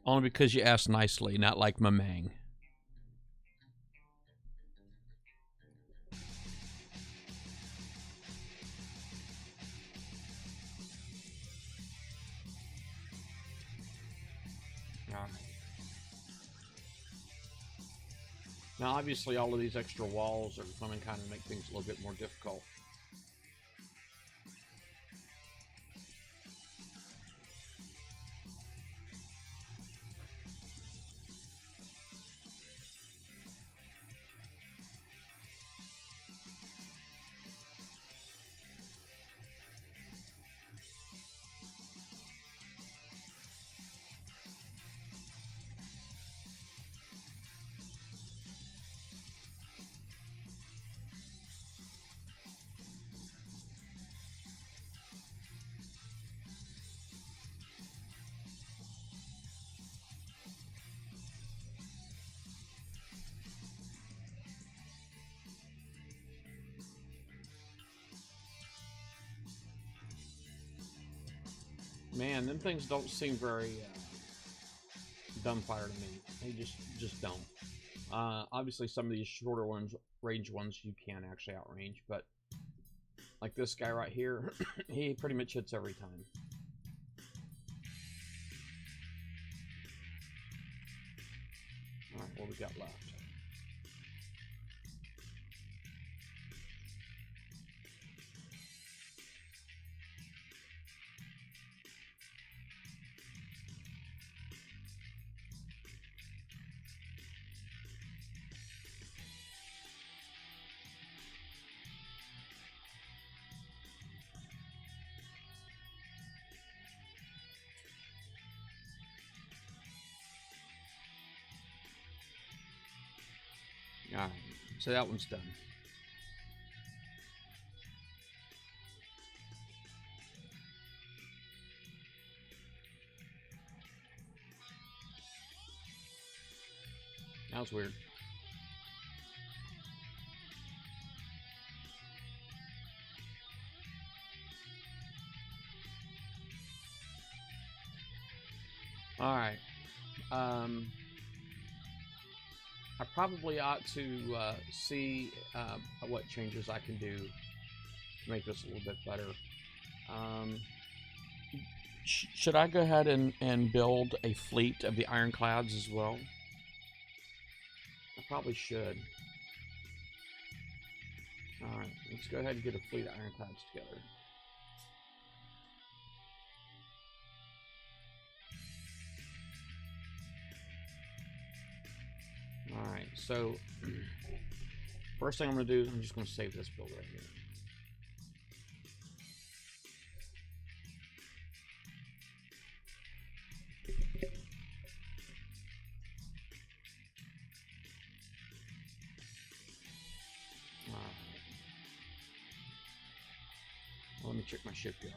Only because you asked nicely, not like Mamang. Alright. Now, obviously, all of these extra walls are going to kind of make things a little bit more difficult. Man, them things don't seem very dumbfire to me. They just don't. Obviously, some of these shorter ones, range ones, you can actually outrange, but like this guy right here, he pretty much hits every time. what we got left. Alright, so that one's done. That was weird. Alright. I probably ought to see what changes I can do to make this a little bit better. Should I go ahead and build a fleet of the Ironclads as well? I probably should. Alright, let's go ahead and get a fleet of Ironclads together. Alright, so first thing I'm going to do is I'm just going to save this build right here. Let me check my shipyard.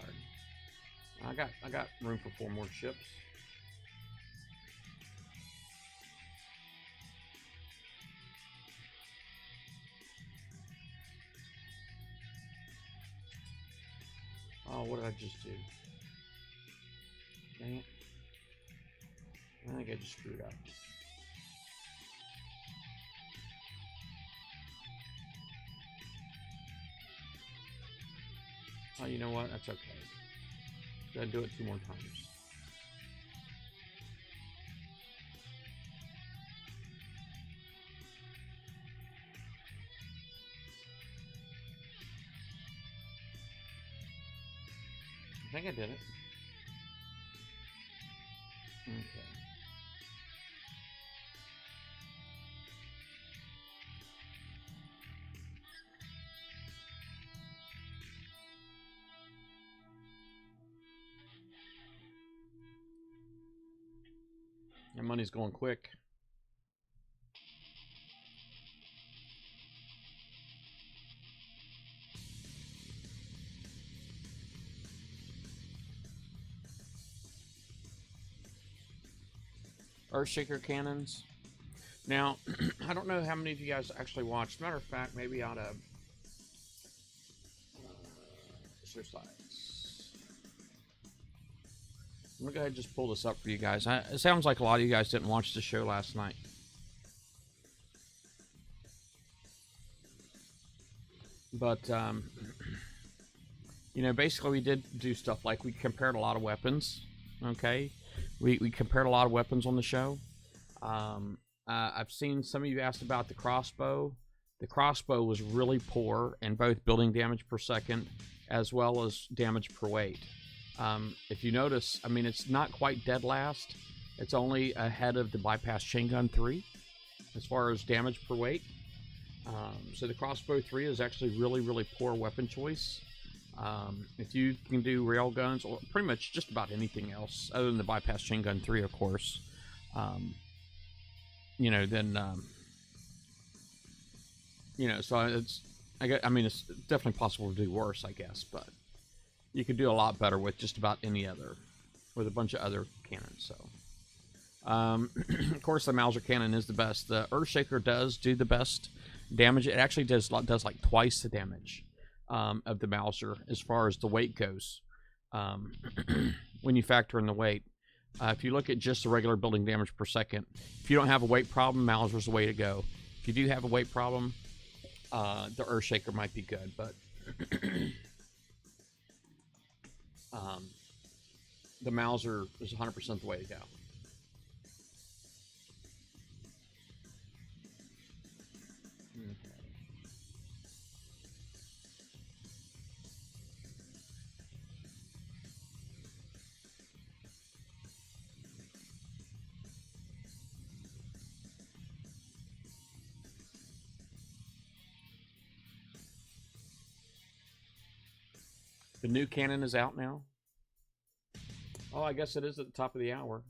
I got room for 4 more ships. Oh, what did I just do? Dang it. I think I just screwed up. Oh, you know what? That's okay. Gotta do it 2 more times. I think I did it. Okay. And money's going quick. Earthshaker cannons. Now, I don't know how many of you guys actually watched. Matter of fact, maybe out of exercise. I'm gonna go ahead and just pull this up for you guys. It sounds like a lot of you guys didn't watch the show last night. But, you know, basically we did do stuff like we compared a lot of weapons, okay? We compared a lot of weapons on the show. I've seen some of you asked about the crossbow. The crossbow was really poor in both building damage per second as well as damage per weight. If you notice, I mean, it's not quite dead last. It's only ahead of the bypass chain gun 3 as far as damage per weight. So the crossbow 3 is actually really poor weapon choice. If you can do rail guns or pretty much just about anything else other than the bypass chain gun 3, of course, you know, then you know, so it's I mean, it's definitely possible to do worse, I guess, but you could do a lot better with just about any other, with a bunch of other cannons. So, of course, the Mauser cannon is the best. The Earthshaker does do the best damage. It actually does like twice the damage of the Mauser as far as the weight goes. When you factor in the weight, if you look at just the regular building damage per second, if you don't have a weight problem, Mauser's the way to go. If you do have a weight problem, the Earthshaker might be good, but the Mauser is 100% the way to go. The new cannon is out now. Oh, I guess it is at the top of the hour.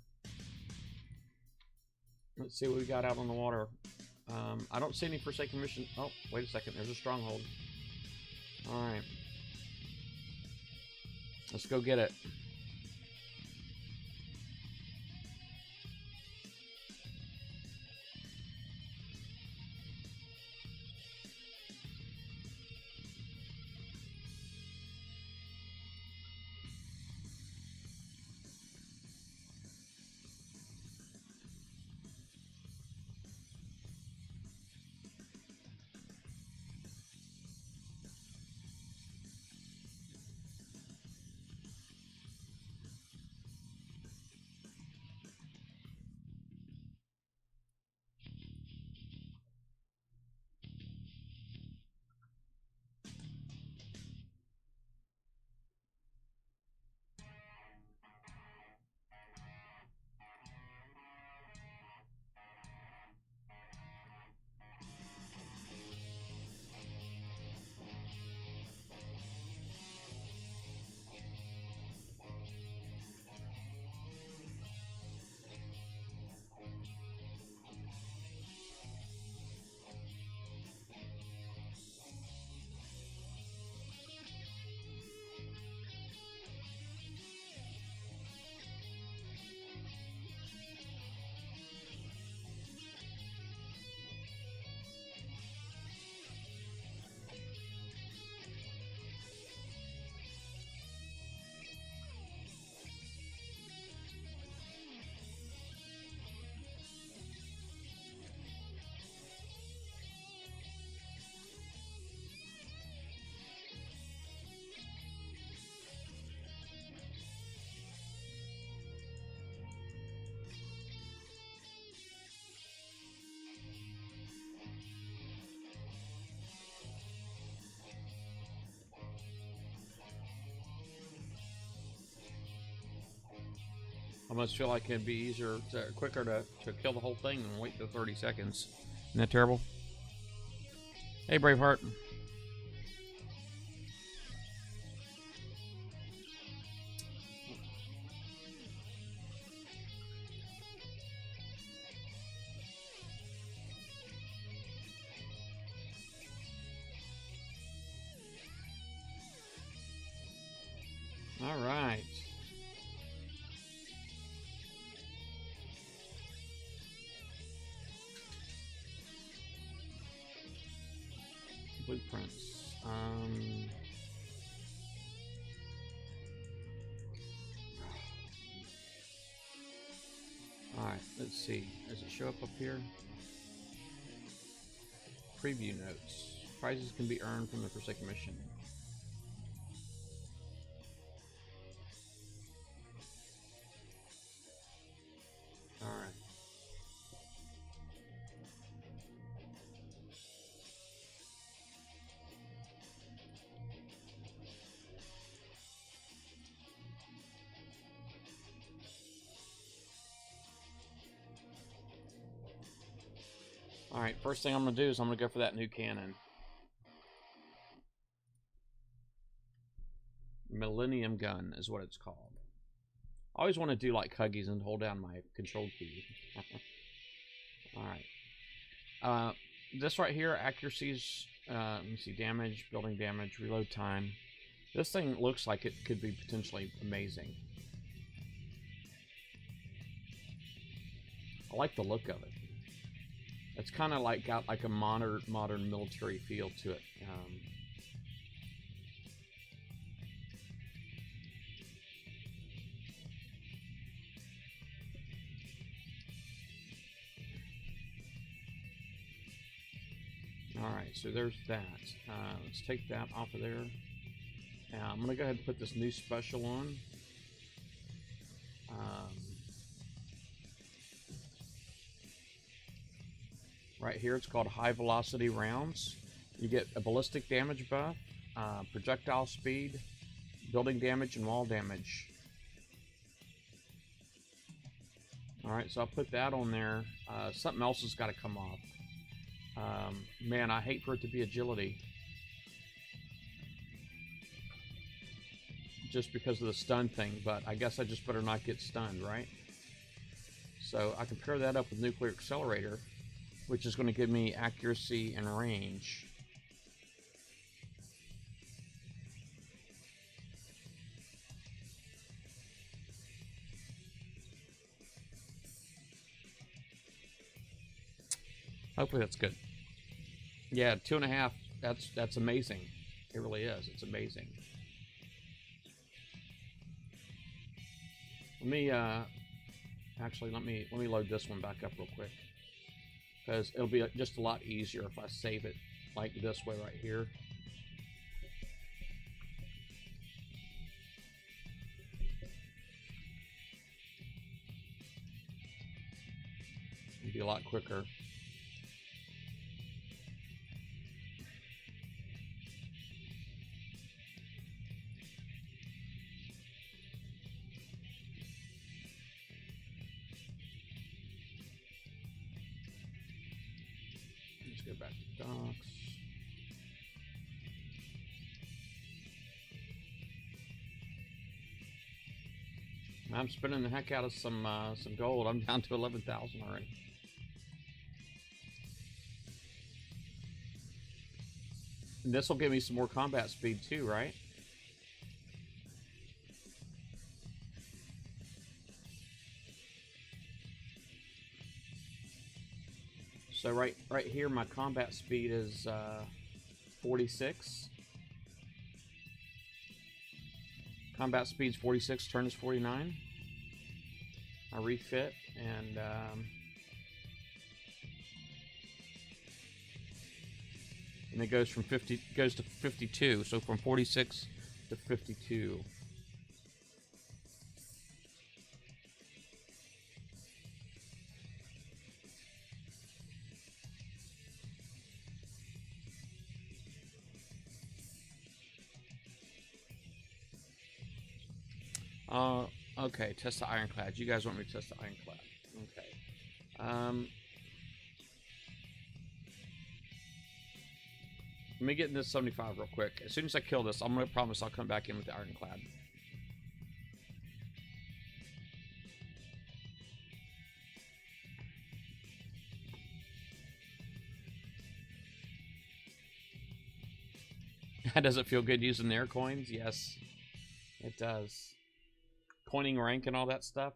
Let's see what we got out on the water. I don't see any Forsaken mission. Oh, wait a second. There's a stronghold. All right. Let's go get it. I almost feel like it'd be easier, quicker to kill the whole thing than wait the 30 seconds. Isn't that terrible? Hey, Braveheart. All right. Blueprints. Alright, let's see. Does it show up here? Preview notes. Prizes can be earned from the Forsaken mission. Alright. Alright, first thing I'm going to do is I'm going to go for that new cannon. Millennium gun is what it's called. I always want to do like Huggies and hold down my control key. Alright. This right here, accuracies, let me see, damage, building damage, reload time. This thing looks like it could be potentially amazing. I like the look of it. It's kind of like got like a modern military feel to it. Alright, so there's that. Let's take that off of there. I'm going to go ahead and put this new special on. Right here, it's called High Velocity Rounds. You get a ballistic damage buff, projectile speed, building damage, and wall damage. Alright, so I'll put that on there. Something else has got to come off. Man, I hate for it to be agility. just because of the stun thing, but I guess I just better not get stunned, right? So I can pair that up with nuclear accelerator, which is going to give me accuracy and range. Hopefully that's good. Yeah, 2.5. That's amazing. It really is. It's amazing. Let me actually let me load this one back up real quick, because it'll be just a lot easier if I save it like this way right here. It'll be a lot quicker. Let's go back to docks. I'm spending the heck out of some gold. I'm down to 11,000 already. And this will give me some more combat speed too, right? So right here, my combat speed is 46. Combat speed's 46, turn is 49. I refit, and it goes from 50 goes to 52. So from 46 to 52. Okay, test the Ironclad. You guys want me to test the Ironclad? Okay. Let me get in this 75 real quick. As soon as I kill this, I'm gonna promise I'll come back in with the Ironclad. Does it feel good using their coins? Yes, it does. Coining rank and all that stuff.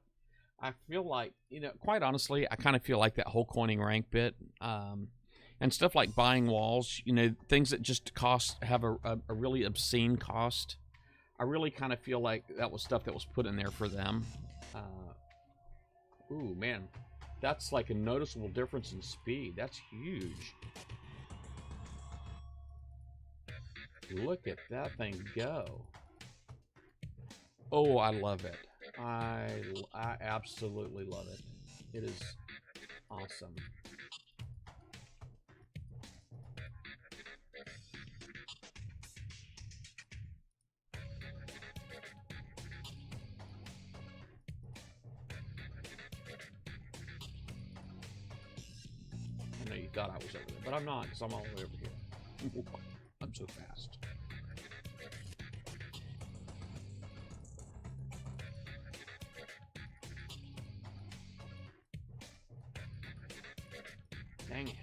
I feel like, you know, quite honestly, I kind of feel like that whole coining rank bit, and stuff like buying walls, you know, things that just have a really obscene cost. I really kind of feel like that was stuff that was put in there for them. Ooh, man, that's like a noticeable difference in speed. That's huge. Look at that thing go. Oh, I love it. I absolutely love it. It is awesome. I know you thought I was over there, but I'm not, because I'm all the way over here. I'm so fast. Dang it.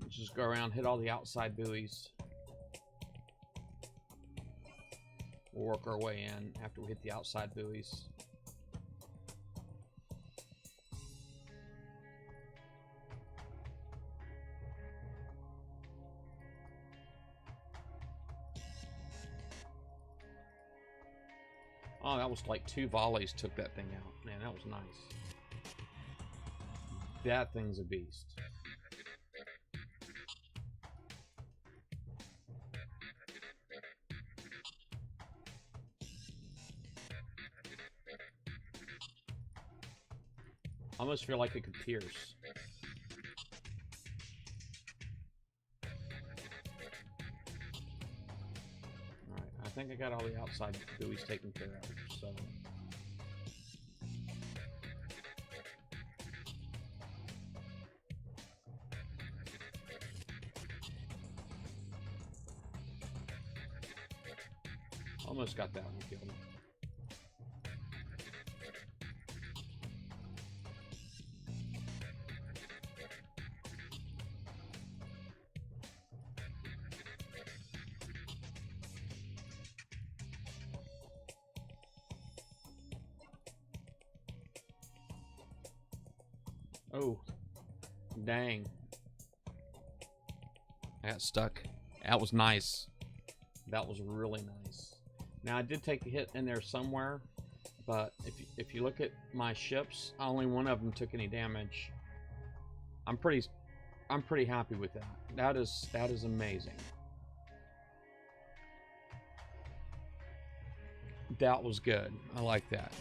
Let's just go around, hit all the outside buoys. We'll work our way in after we hit the outside buoys. Oh, that was like 2 volleys took that thing out. Man, that was nice. That thing's a beast. I almost feel like it could pierce. Alright, I think I got all the outside buoys taken care of, so. Almost got that one killed. Oh, dang. I got stuck. That was nice. That was really nice. Now, I did take a hit in there somewhere, but if you look at my ships, only one of them took any damage. I'm pretty happy with that. That is amazing. That was good. I like that.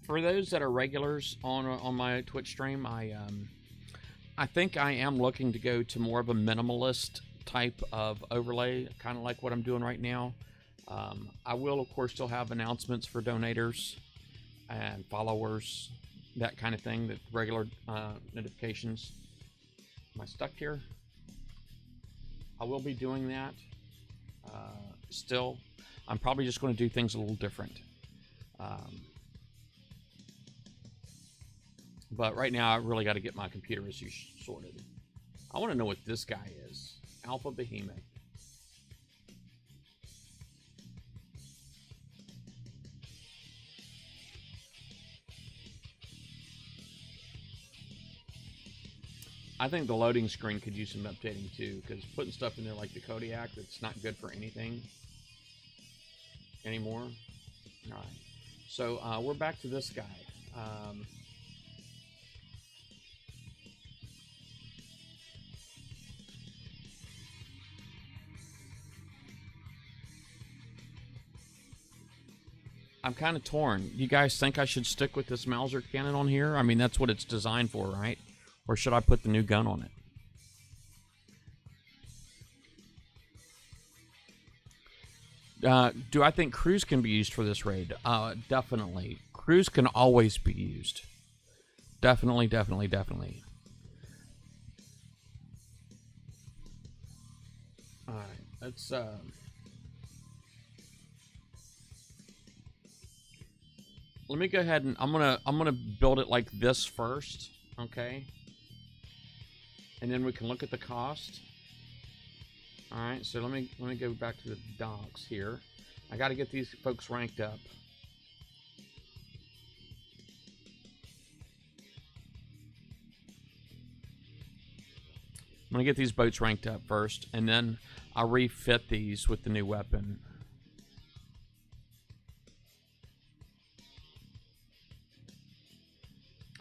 For those that are regulars on my Twitch stream, I think I am looking to go to more of a minimalist type of overlay, kind of like what I'm doing right now. I will, of course, still have announcements for donators and followers, that kind of thing, that regular notifications. Am I stuck here? I will be doing that. Still, I'm probably just going to do things a little different. But right now, I really got to get my computer issues sorted. I want to know what this guy is. Alpha Behemoth. I think the loading screen could use some updating too, because putting stuff in there like the Kodiak, that's not good for anything anymore. All right. So we're back to this guy. I'm kind of torn. You guys think I should stick with this Mauser cannon on here? I mean, that's what it's designed for, right? Or should I put the new gun on it? Do I think crews can be used for this raid? Definitely. Crews can always be used. Definitely, definitely, definitely. Alright, let's let me go ahead and I'm gonna build it like this first, okay? And then we can look at the cost. Alright, so let me go back to the docks here. I gotta get these folks ranked up. I'm gonna get these boats ranked up first, and then I'll refit these with the new weapon.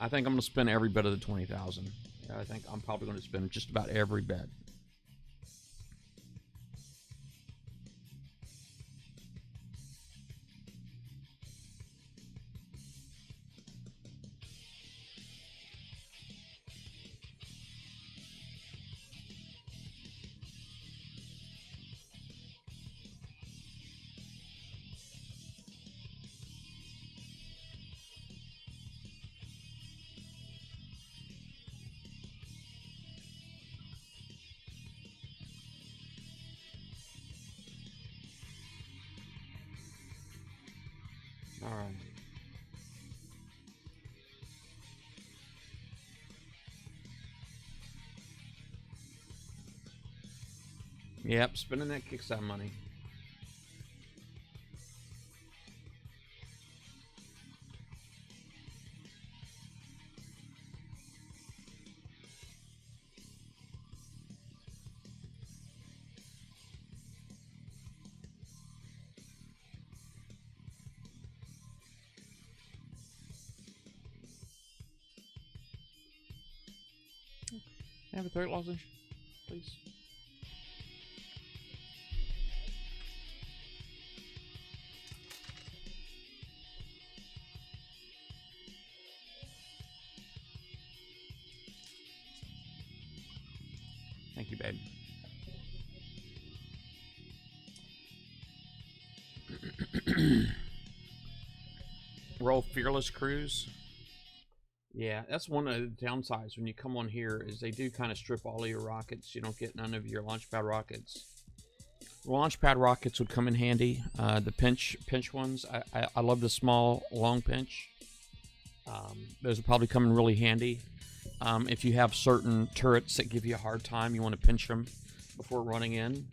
I think I'm gonna spend every bit of the 20,000. I think I'm probably gonna spend just about every bit. All right. Yep, spending that Kickstarter money. Have a third lozenge, please. babe. Roll Fearless Cruise. Yeah, that's one of the downsides when you come on here is they do kind of strip all of your rockets. You don't get none of your Launchpad rockets. Launchpad rockets would come in handy. The pinch ones, I love the small long pinch. Those will probably come in really handy. If you have certain turrets that give you a hard time, you want to pinch them before running in.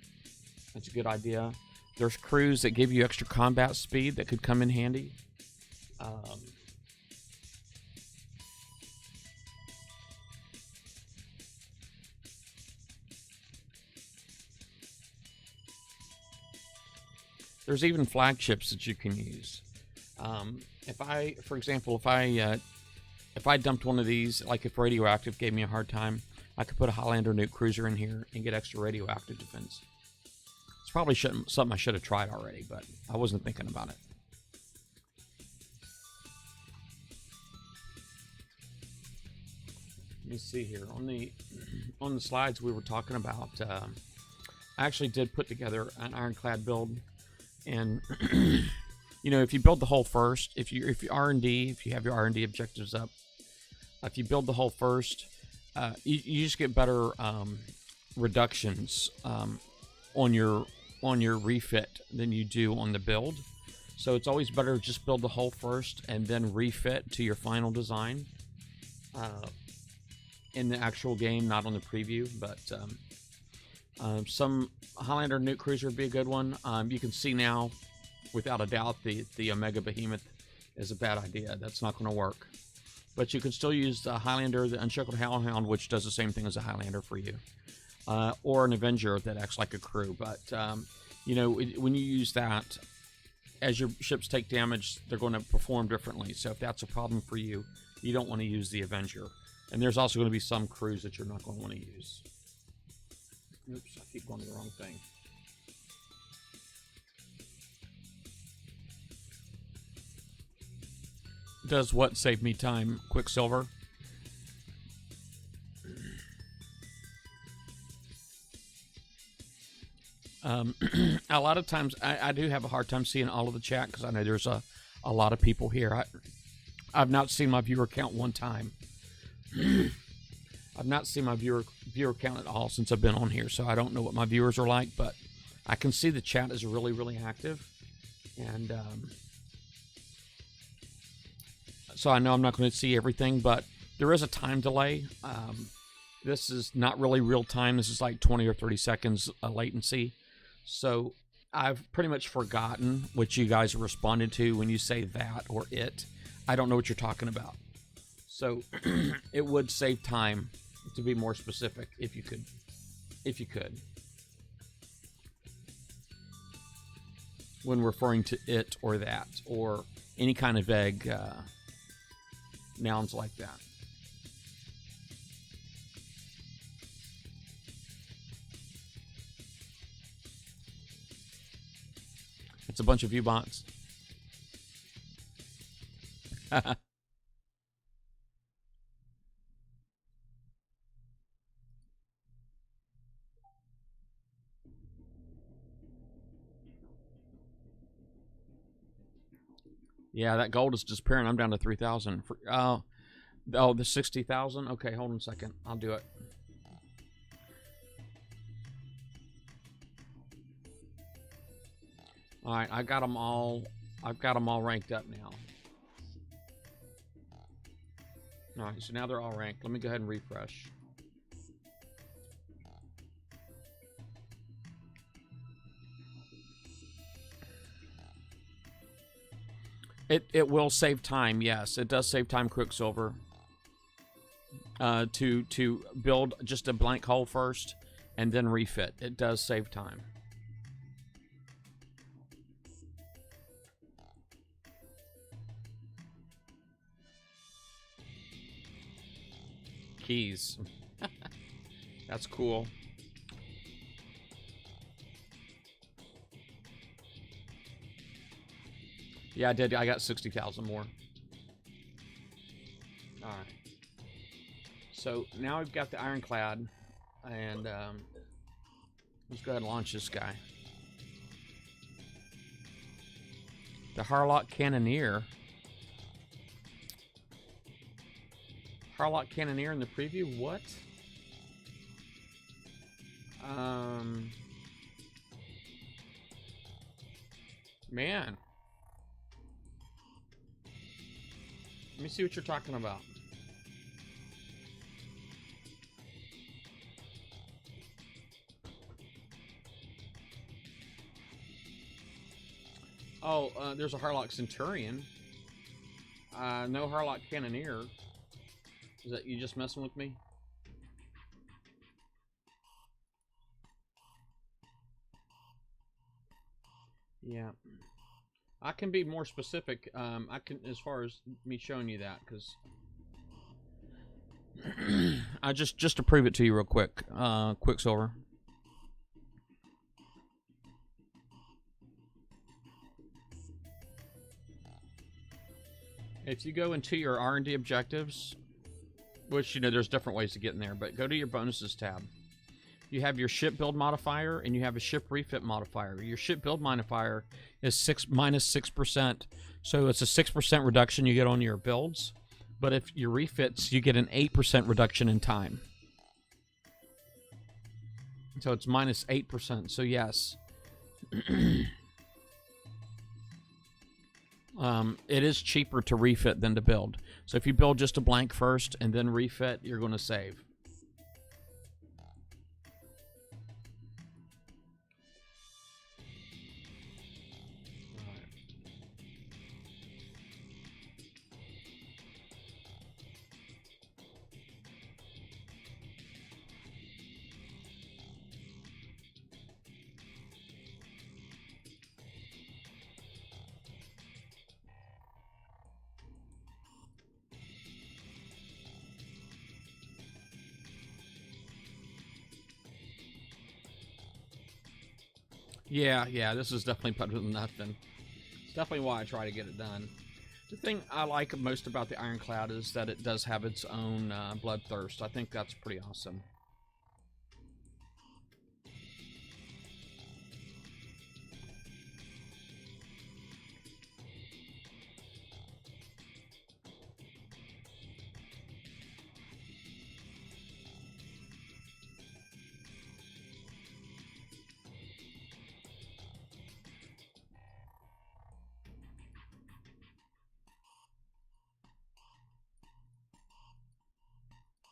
That's a good idea. There's crews that give you extra combat speed that could come in handy. There's even flagships that you can use. For example, if I dumped one of these, like if radioactive gave me a hard time, I could put a Highlander nuke cruiser in here and get extra radioactive defense. It's probably something I should have tried already, but I wasn't thinking about it. Let me see here on the slides we were talking about. I actually did put together an Ironclad build, and you know, if you build the hull first, if you R&D, if you have your R&D objectives up, if you build the hull first, you just get better reductions on your refit than you do on the build. So it's always better to just build the hull first and then refit to your final design in the actual game, not on the preview. But some Highlander nuke cruiser would be a good one. You can see now, without a doubt, the Omega Behemoth is a bad idea. That's not going to work. But you can still use the Highlander, the Unshackled Hellhound, which does the same thing as a Highlander for you. Or an Avenger that acts like a crew. But, you know, when you use that, as your ships take damage, they're going to perform differently. So if that's a problem for you, you don't want to use the Avenger. And there's also going to be some crews that you're not going to want to use. Oops, I keep going to the wrong thing. Does what save me time? Quicksilver. A lot of times I do have a hard time seeing all of the chat because I know there's a lot of people here. I've not seen my viewer count one time. I've not seen my viewer count at all since I've been on here, so I don't know what my viewers are like, but I can see the chat is really, really active. And so I know I'm not going to see everything, but there is a time delay. This is not really real time. This is like 20 or 30 seconds latency. So I've pretty much forgotten what you guys are responding to when you say that or it. I don't know what you're talking about. So it would save time to be more specific if you could. When referring to it or that or any kind of vague nouns like that. It's a bunch of U-bots. Yeah, that gold is disappearing. I'm down to 3,000. Oh, the 60,000? Okay, hold on a second. I'll do it. All right, I've got them all ranked up now. All right, so now they're all ranked. Let me go ahead and refresh. It will save time, yes. It does save time, Quicksilver. To build just a blank hull first and then refit. It does save time. Keys. That's cool. Yeah, I did. I got 60,000 more. All right. So now we've got the Ironclad. And let's go ahead and launch this guy. The Harlock Cannoneer. Harlock Cannoneer in the preview? What? Man. Let me see what you're talking about. Oh, there's a Harlock Centurion. No Harlock Cannoneer. Is that you just messing with me? Yeah. I can be more specific. I can, as far as me showing you that, because I just to prove it to you real quick. Quicksilver. If you go into your R&D objectives, which, you know, there's different ways to get in there, but go to your bonuses tab. You have your ship build modifier and you have a ship refit modifier. Your ship build modifier is minus 6%. So it's a 6% reduction you get on your builds. But if your refits, you get an 8% reduction in time. So it's minus 8%. So yes. It is cheaper to refit than to build. So if you build just a blank first and then refit, you're going to save. Yeah, this is definitely better than nothing. It's definitely why I try to get it done. The thing I like most about the Ironclad is that it does have its own bloodthirst. I think that's pretty awesome.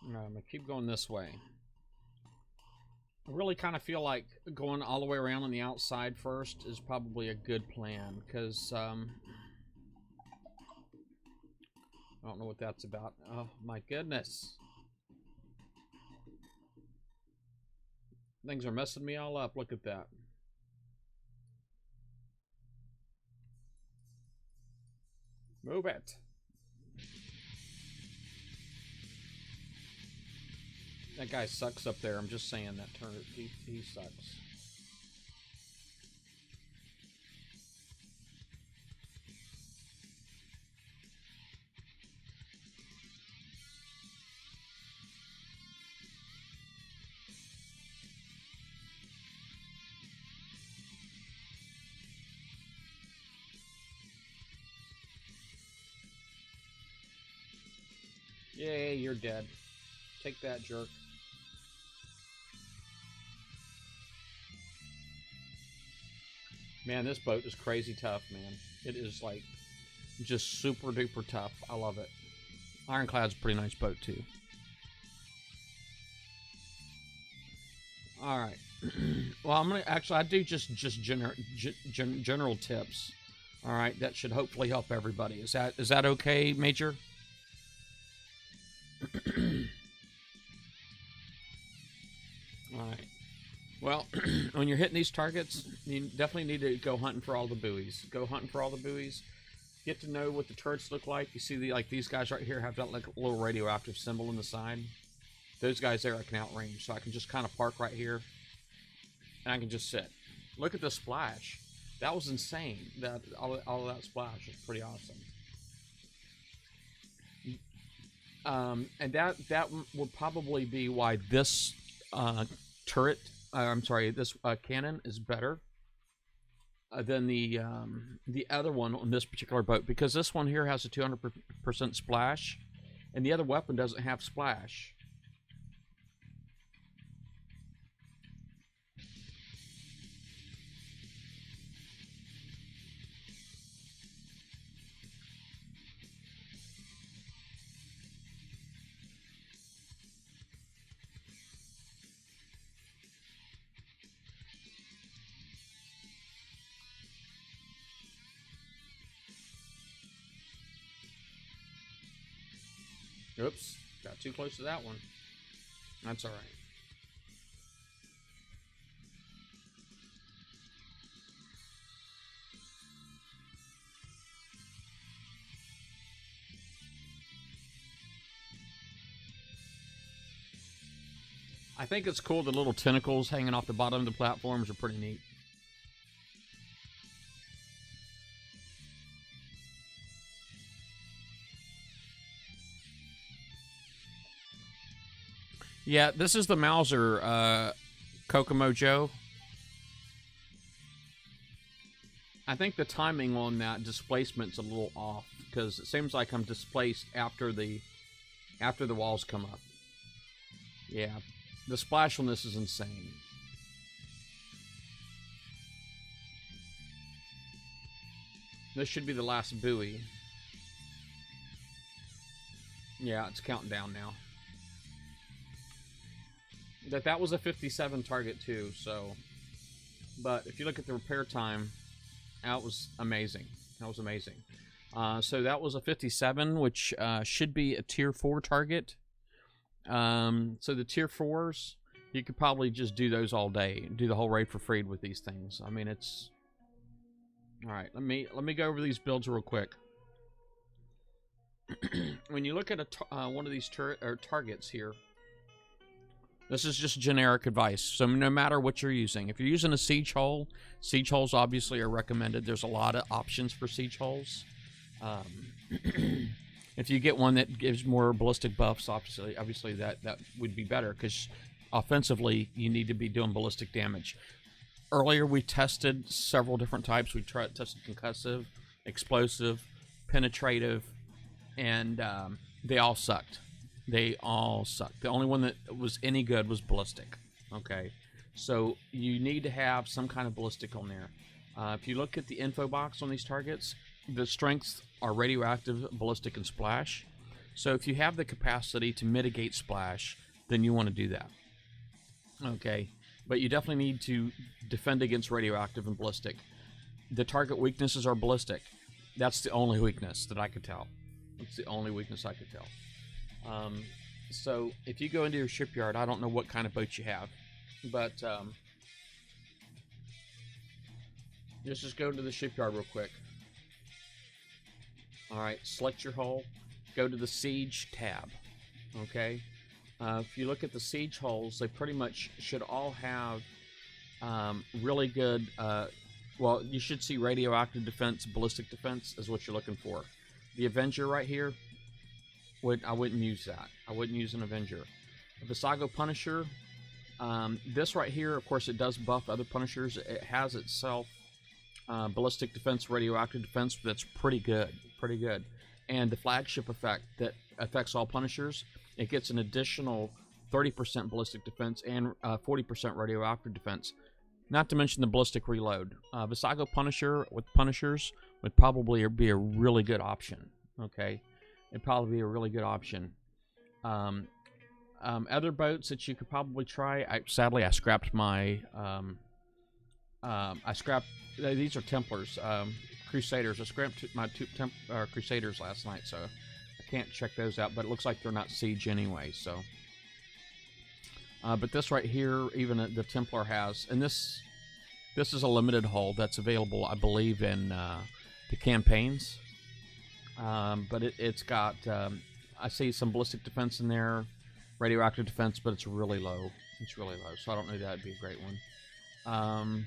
I'm going to keep going this way. I really kind of feel like going all the way around on the outside first is probably a good plan, because I don't know what that's about. Oh my goodness. Things are messing me all up. Look at that. Move it. That guy sucks up there. I'm just saying that turret. He sucks. Yay, you're dead. Take that, jerk. Man, this boat is crazy tough, man. It is, like, just super duper tough. I love it. Ironclad's a pretty nice boat, too. Alright. Well, I'm going to... Actually, I do just general tips. Alright, that should hopefully help everybody. Is that okay, Major? Alright. Well, when you're hitting these targets, you definitely need to go hunting for all the buoys. Go hunting for all the buoys. Get to know what the turrets look like. You see, like these guys right here have that like a little radioactive symbol in the side. Those guys there I can outrange, so I can just kind of park right here, and I can just sit. Look at the splash. That was insane. That all of that splash is pretty awesome. And that would probably be why this turret, I'm sorry, this cannon is better than the other one on this particular boat, because this one here has a 200% splash, and the other weapon doesn't have splash. Oops, got too close to that one. That's all right. I think it's cool, the little tentacles hanging off the bottom of the platforms are pretty neat. Yeah, this is the Mauser Kokomo Joe. I think the timing on that displacement's a little off, because it seems like I'm displaced after the walls come up. Yeah, the splash on this is insane. This should be the last buoy. Yeah, it's counting down now. That was a 57 target too, so. But if you look at the repair time, that was amazing. That was amazing. So that was a 57, which should be a tier 4 target. So the tier 4s, you could probably just do those all day, do the whole raid for free with these things. I mean, it's all right. Let me go over these builds real quick. When you look at one of these targets here, this is just generic advice. So no matter what you're using, if you're using a siege hull, siege hulls obviously are recommended. There's a lot of options for siege hulls. If you get one that gives more ballistic buffs, obviously that would be better, because offensively you need to be doing ballistic damage. Earlier we tested several different types. We tested concussive, explosive, penetrative, and they all sucked. They all sucked. The only one that was any good was ballistic. Okay, so you need to have some kind of ballistic on there. If you look at the info box on these targets, the strengths are radioactive, ballistic, and splash. So if you have the capacity to mitigate splash, then you want to do that. Okay, but you definitely need to defend against radioactive and ballistic. The target weaknesses are ballistic. That's the only weakness that I could tell. That's the only weakness I could tell. So if you go into your shipyard, I don't know what kind of boat you have, but let's just go to the shipyard real quick. Alright, select your hull, go to the siege tab. Okay, if you look at the siege hulls, they pretty much should all have really good, well, you should see radioactive defense, ballistic defense is what you're looking for. The Avenger right here, I wouldn't use that. I wouldn't use an Avenger. The Visago Punisher, this right here, of course, it does buff other Punishers. It has itself ballistic defense, radioactive defense. That's pretty good. Pretty good. And the flagship effect that affects all Punishers, it gets an additional 30% ballistic defense and 40% radioactive defense. Not to mention the ballistic reload. Visago Punisher with Punishers would probably be a really good option. Okay, it'd probably be a really good option. Other boats that you could probably try. Sadly, I scrapped my. These are Templars, Crusaders. I scrapped my two Crusaders last night, so I can't check those out. But it looks like they're not siege anyway. So, but this right here, even the Templar has, and this is a limited hull that's available, I believe, in the campaigns. But it's got, I see some ballistic defense in there, radioactive defense, but it's really low. It's really low, so I don't know that'd be a great one.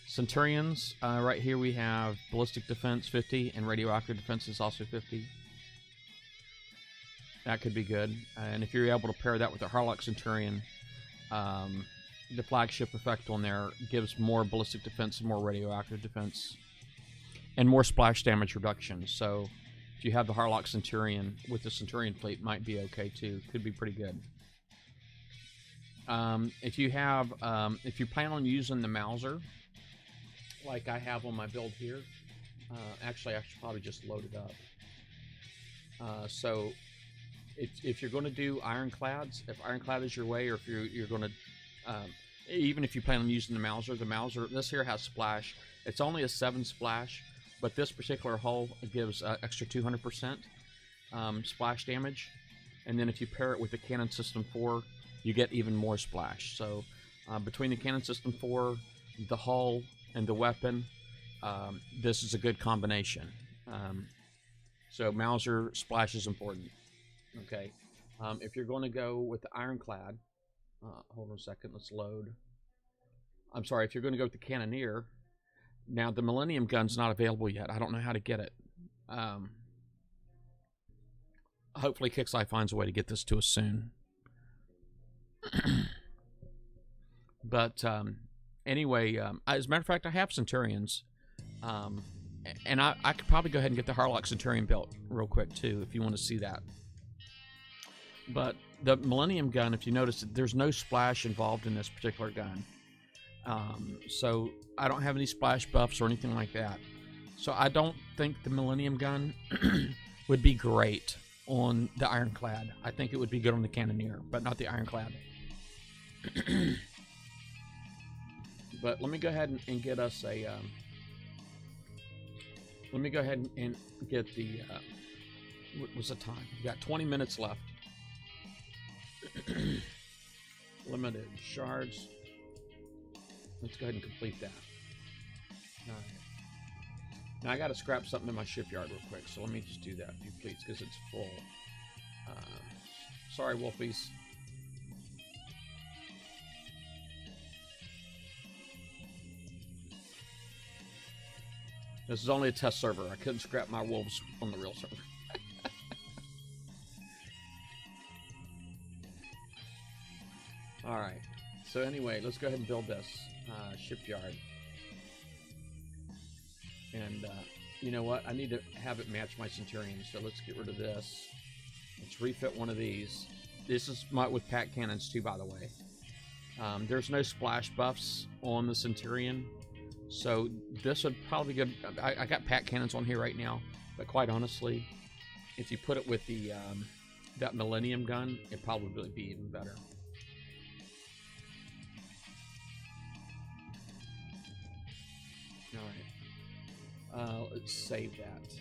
Centurions, right here we have ballistic defense 50, and radioactive defense is also 50. That could be good. And if you're able to pair that with a Harlock Centurion, The flagship effect on there gives more ballistic defense, more radioactive defense, and more splash damage reduction. So if you have the Harlock Centurion with the Centurion fleet, might be okay too. Could be pretty good. If you plan on using the Mauser, like I have on my build here, actually I should probably just load it up. So if you're going to do Ironclads, if Ironclad is your way, or if you're going to, even if you plan on using the Mauser, this here has splash. It's only a 7 splash, but this particular hull gives extra 200% splash damage. And then if you pair it with the Cannon System 4, you get even more splash. So between the Cannon System 4, the hull, and the weapon, this is a good combination. So Mauser splash is important. Okay, if you're going to go with the Ironclad, hold on a second, let's load. I'm sorry, if you're going to go with the Cannoneer, now the Millennium gun's not available yet. I don't know how to get it. Hopefully Kixeye finds a way to get this to us soon. But anyway, as a matter of fact, I have Centurions. And I could probably go ahead and get the Harlock Centurion built real quick too, if you want to see that. But the Millennium gun, if you notice, there's no splash involved in this particular gun. So I don't have any splash buffs or anything like that. So I don't think the Millennium gun would be great on the Ironclad. I think it would be good on the Cannoneer, but not the Ironclad. But let me go ahead and get us a... let me go ahead and get the... what's the time? We got 20 minutes left. Limited shards. Let's go ahead and complete that. All right. Now I got to scrap something in my shipyard real quick, so let me just do that, if you please, because it's full. Sorry, Wolfies. This is only a test server. I couldn't scrap my wolves on the real server. Alright, so anyway, let's go ahead and build this shipyard. And you know what? I need to have it match my Centurion, so let's get rid of this. Let's refit one of these. This is with pack cannons too, by the way. There's no splash buffs on the Centurion, so this would probably be good. I got pack cannons on here right now, but quite honestly, if you put it with the that Millennium gun, it'd probably be even better. Alright. Let's save that.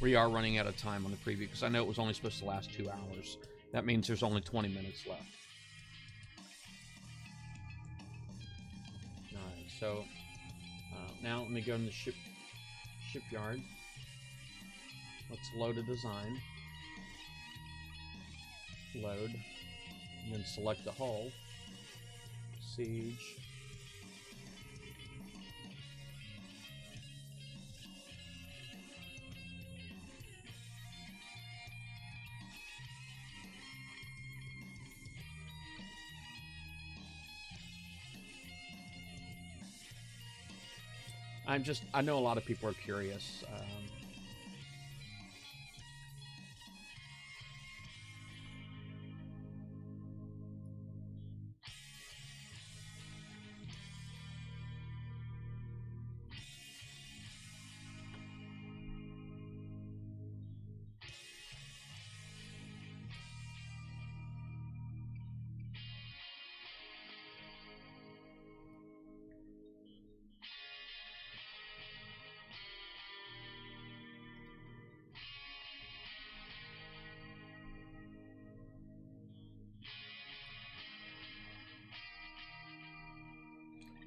We are running out of time on the preview because I know it was only supposed to last 2 hours. That means there's only 20 minutes left. Alright, so now let me go in the shipyard. Let's load a design. Load. And then select the hull. Siege. I know a lot of people are curious.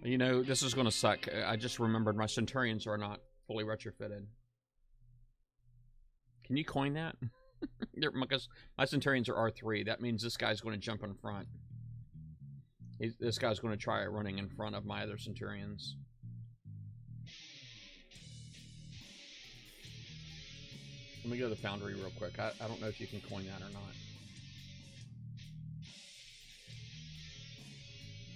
You know, this is going to suck. I just remembered my Centurions are not fully retrofitted. Can you coin that? Because my Centurions are R3. That means this guy's going to jump in front. This guy's going to try running in front of my other Centurions. Let me go to the foundry real quick. I don't know if you can coin that or not.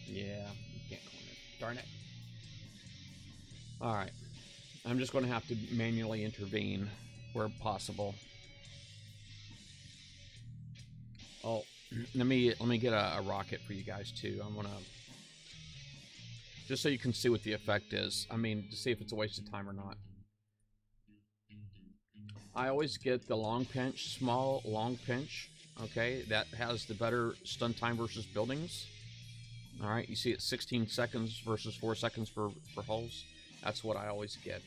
Yeah, you can't coin it. Darn it. Alright. I'm just going to have to manually intervene where possible. Oh, let me get a rocket for you guys too. I'm gonna, just so you can see what the effect is. I mean, to see if it's a waste of time or not. I always get the long pinch, small long pinch. Okay, that has the better stun time versus buildings. All right, you see it's 16 seconds versus 4 seconds for hulls. That's what I always get.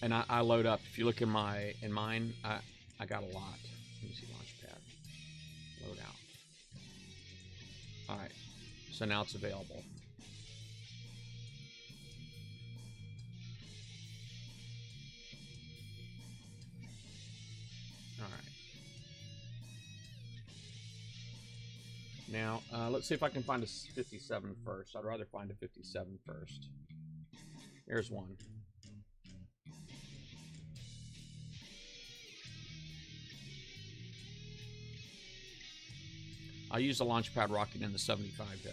And I load up. If you look in mine, I got a lot. Let me see, Launchpad, load out. All right, so now it's available. All right. Now, let's see if I can find a 57 first. I'd rather find a 57 first. Here's one. I'll use the Launchpad rocket in the 75, though.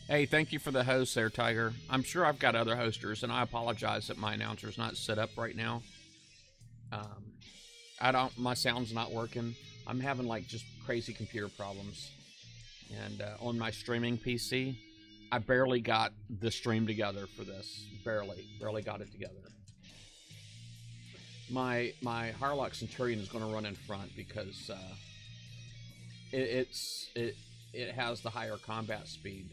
Hey, thank you for the host there, Tiger. I'm sure I've got other hosters, and I apologize that my announcer's not set up right now. My sound's not working. I'm having like just crazy computer problems. And on my streaming PC, I barely got the stream together for this. Barely got it together. My Harlock Centurion is going to run in front because it has the higher combat speed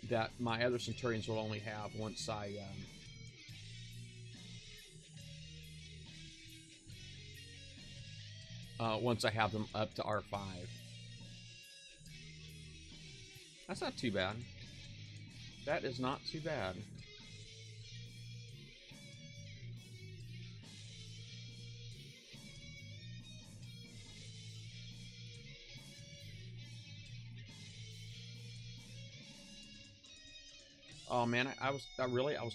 that my other Centurions will only have once I have them up to R5. That's not too bad. That is not too bad. Oh man, I was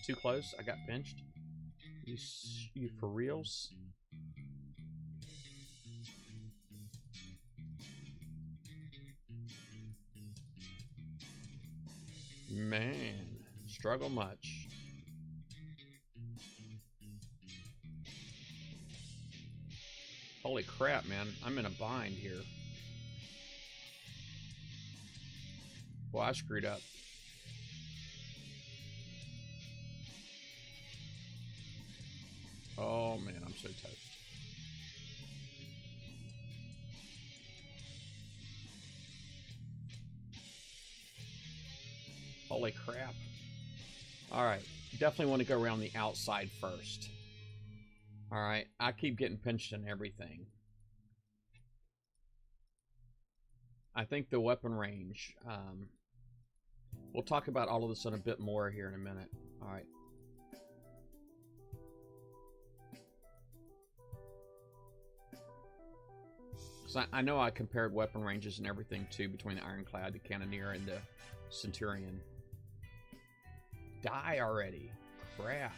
too close. I got pinched. You for reals? Man, struggle much. Holy crap, man. I'm in a bind here. Well, I screwed up. Oh man, I'm so toast. Holy crap. Alright, definitely want to go around the outside first. Alright, I keep getting pinched in everything. I think the weapon range, we'll talk about all of this in a bit more here in a minute. Alright. So I know I compared weapon ranges and everything too between the Ironclad, the Cannoneer, and the Centurion. Die already. Crap.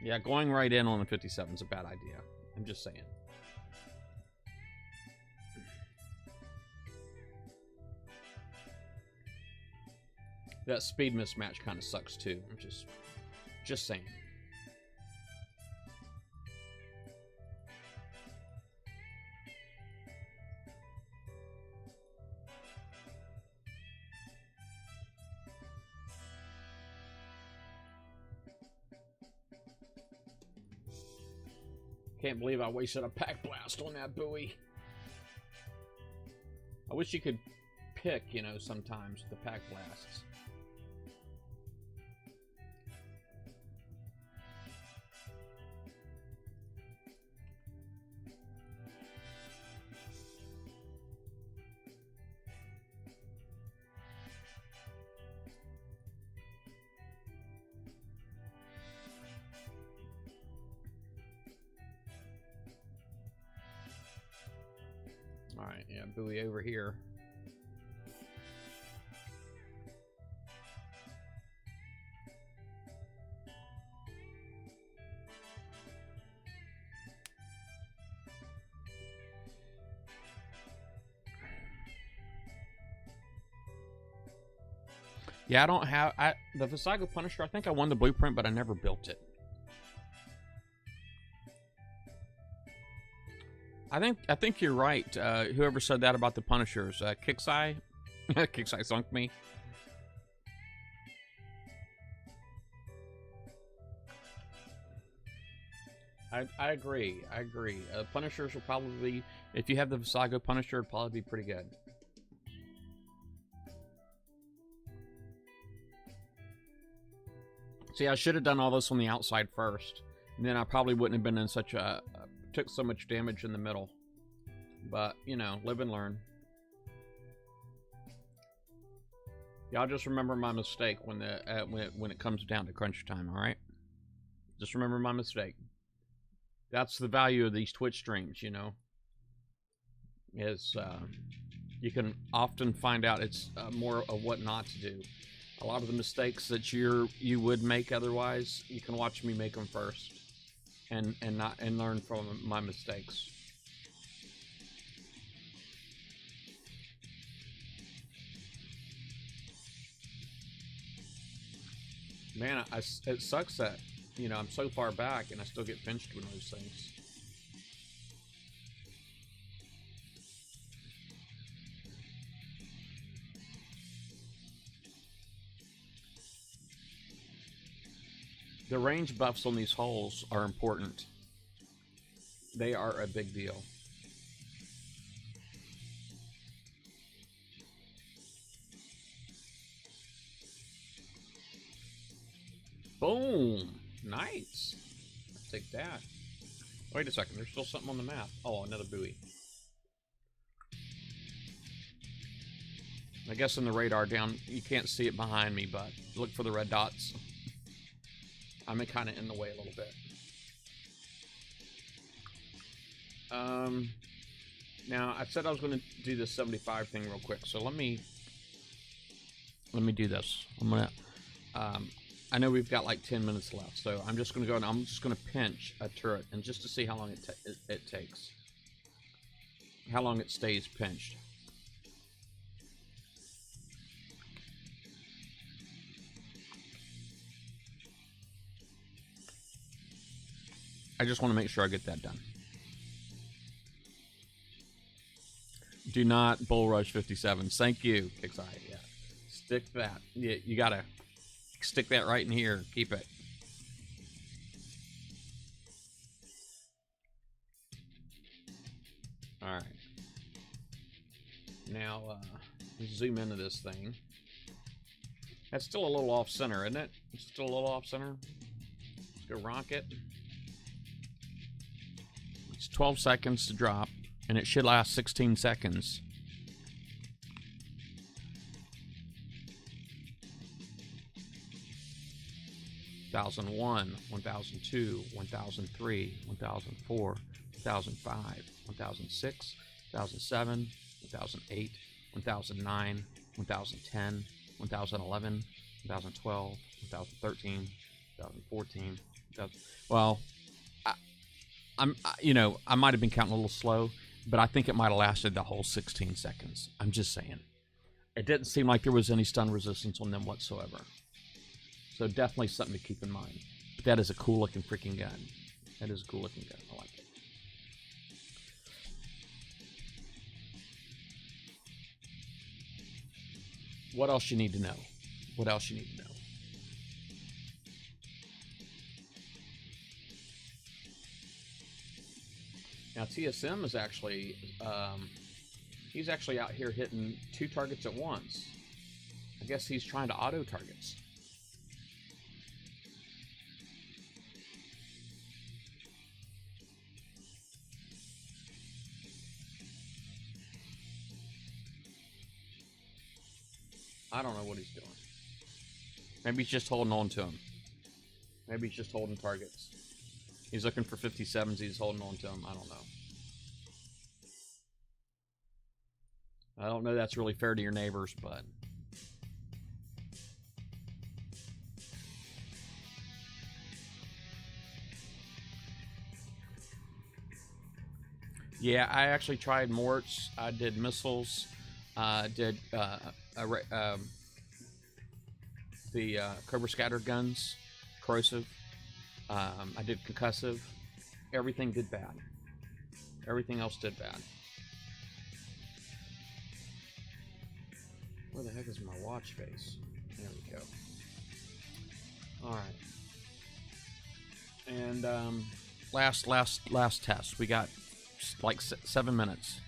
Yeah, going right in on the 57 is a bad idea. I'm just saying. That speed mismatch kind of sucks too. I'm just saying. Can't believe I wasted a pack blast on that buoy. I wish you could pick, you know, sometimes the pack blasts. Alright, yeah, buoy over here. Yeah, I don't have the Visago Punisher. I think I won the blueprint, but I never built it. I think you're right. Whoever said that about the Punishers, Kixai, Kixai sunk me. I agree. I agree. Punishers will probably, if you have the Visago Punisher, it'll probably be pretty good. See, I should have done all this on the outside first, and then I probably wouldn't have been in such a took so much damage in the middle. But you know, live and learn. Y'all just remember my mistake when it comes down to crunch time. All right, just remember my mistake. That's the value of these Twitch streams, you know. Is you can often find out it's more of what not to do. A lot of the mistakes that you would make otherwise, you can watch me make them first, and learn from my mistakes. Man, it sucks that, you know, I'm so far back and I still get pinched with those things. The range buffs on these holes are important. They are a big deal. Boom! Nice. Let's take that. Wait a second, there's still something on the map. Oh, another buoy. I guess in the radar down, you can't see it behind me, but look for the red dots. I'm kind of in the way a little bit. Now, I said I was going to do this 75 thing real quick, so let me do this. I'm going to... I know we've got like 10 minutes left, so I'm just going to go and I'm just going to pinch a turret, and just to see how long it takes. How long it stays pinched. I just want to make sure I get that done. Do not bull rush 57. Thank you, Kixai. Yeah. Stick that. Yeah, you got to stick that right in here. Keep it. All right. Now, zoom into this thing. That's still a little off center, isn't it? It's still a little off center. Let's go rocket. It's 12 seconds to drop, and it should last 16 seconds. $1,001, $1,002, $1,003, $1,004, $1,005, $1,006, $1,007, $1,008, $1,009, $1,010, $1,011, $1,012, $1,013, $1,014. Well, you know, I might have been counting a little slow, but I think it might have lasted the whole 16 seconds. I'm just saying. It didn't seem like there was any stun resistance on them whatsoever. So definitely something to keep in mind. But that is a cool looking freaking gun. That is a cool looking gun. I like it. What else you need to know? What else you need to know? Now TSM is actually, he's actually out here hitting 2 targets at once. I guess he's trying to auto targets. I don't know what he's doing. Maybe he's just holding on to him. Maybe he's just holding targets. He's looking for 57s. He's holding on to them. I don't know. I don't know that's really fair to your neighbors, but... Yeah, I actually tried morts. I did missiles. Did the Cobra scatter guns, corrosive. I did concussive. Everything did bad. Everything else did bad. Where the heck is my watch face? There we go. All right. And last test. We got like 7 minutes.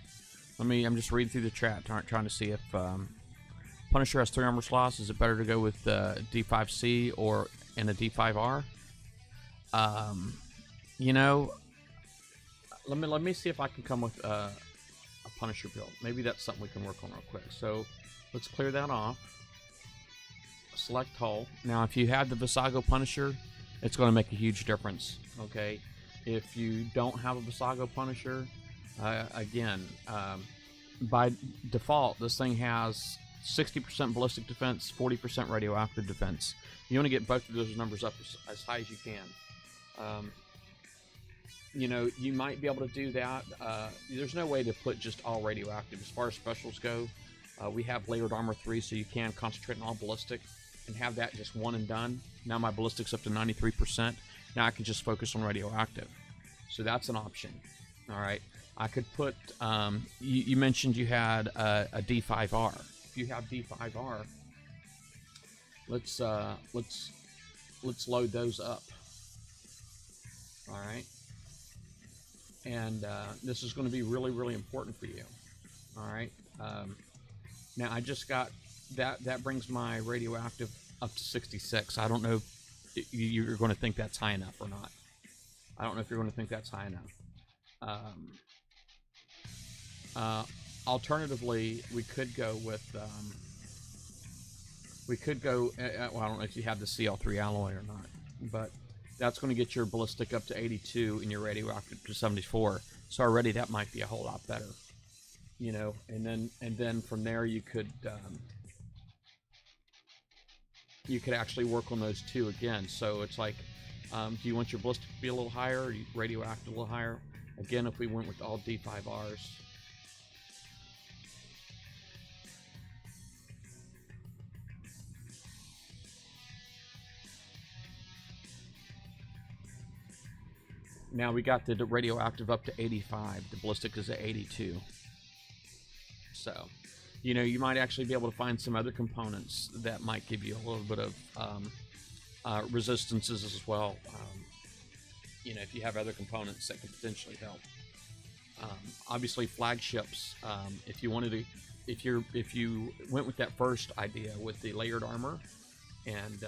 I'm just reading through the chat, trying to see if Punisher has 3 armor slots. Is it better to go with D5C or in a D5R? You know, let me see if I can come with a Punisher build. Maybe that's something we can work on real quick. So let's clear that off. Select hull. Now, if you have the Visago Punisher, it's going to make a huge difference. Okay, if you don't have a Visago Punisher, again, by default, this thing has 60% ballistic defense, 40% radioactive defense. You want to get both of those numbers up as high as you can. You know, you might be able to do that. There's no way to put just all radioactive. As far as specials go, we have layered armor 3, so you can concentrate on all ballistic and have that just one and done. Now my ballistic's up to 93%. Now I can just focus on radioactive. So that's an option. All right. I could put, you mentioned you had a D5R. If you have D5R, let's load those up. All right. And this is going to be really, really important for you. All right. Now I just got that brings my radioactive up to 66. I don't know if you're going to think that's high enough or not. I don't know if you're going to think that's high enough. Alternatively, we could go with well, I don't know if you have the CL3 alloy or not, but that's going to get your ballistic up to 82 and your radioactive to 74. So already that might be a whole lot better, you know. And then from there you could actually work on those two again. So it's like, do you want your ballistic to be a little higher, or radioactive a little higher? Again, if we went with all D5Rs. Now we got the radioactive up to 85. The ballistic is at 82. So, you know, you might actually be able to find some other components that might give you a little bit of resistances as well. You know, if you have other components that could potentially help. Obviously, flagships. If you wanted to, if you went with that first idea with the layered armor, and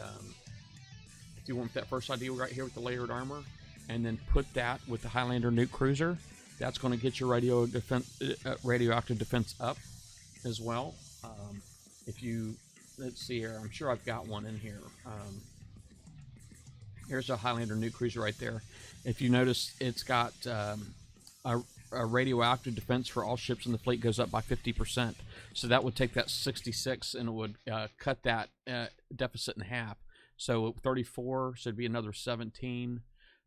if you went with that first idea right here with the layered armor, and then put that with the Highlander nuke cruiser, that's going to get your radioactive defense up as well. If you, let's see here, I'm sure I've got one in here. Here's a Highlander nuke cruiser right there. If you notice, it's got a radioactive defense for all ships in the fleet goes up by 50%. So that would take that 66 and it would cut that deficit in half. So 34, so it'd be another 17.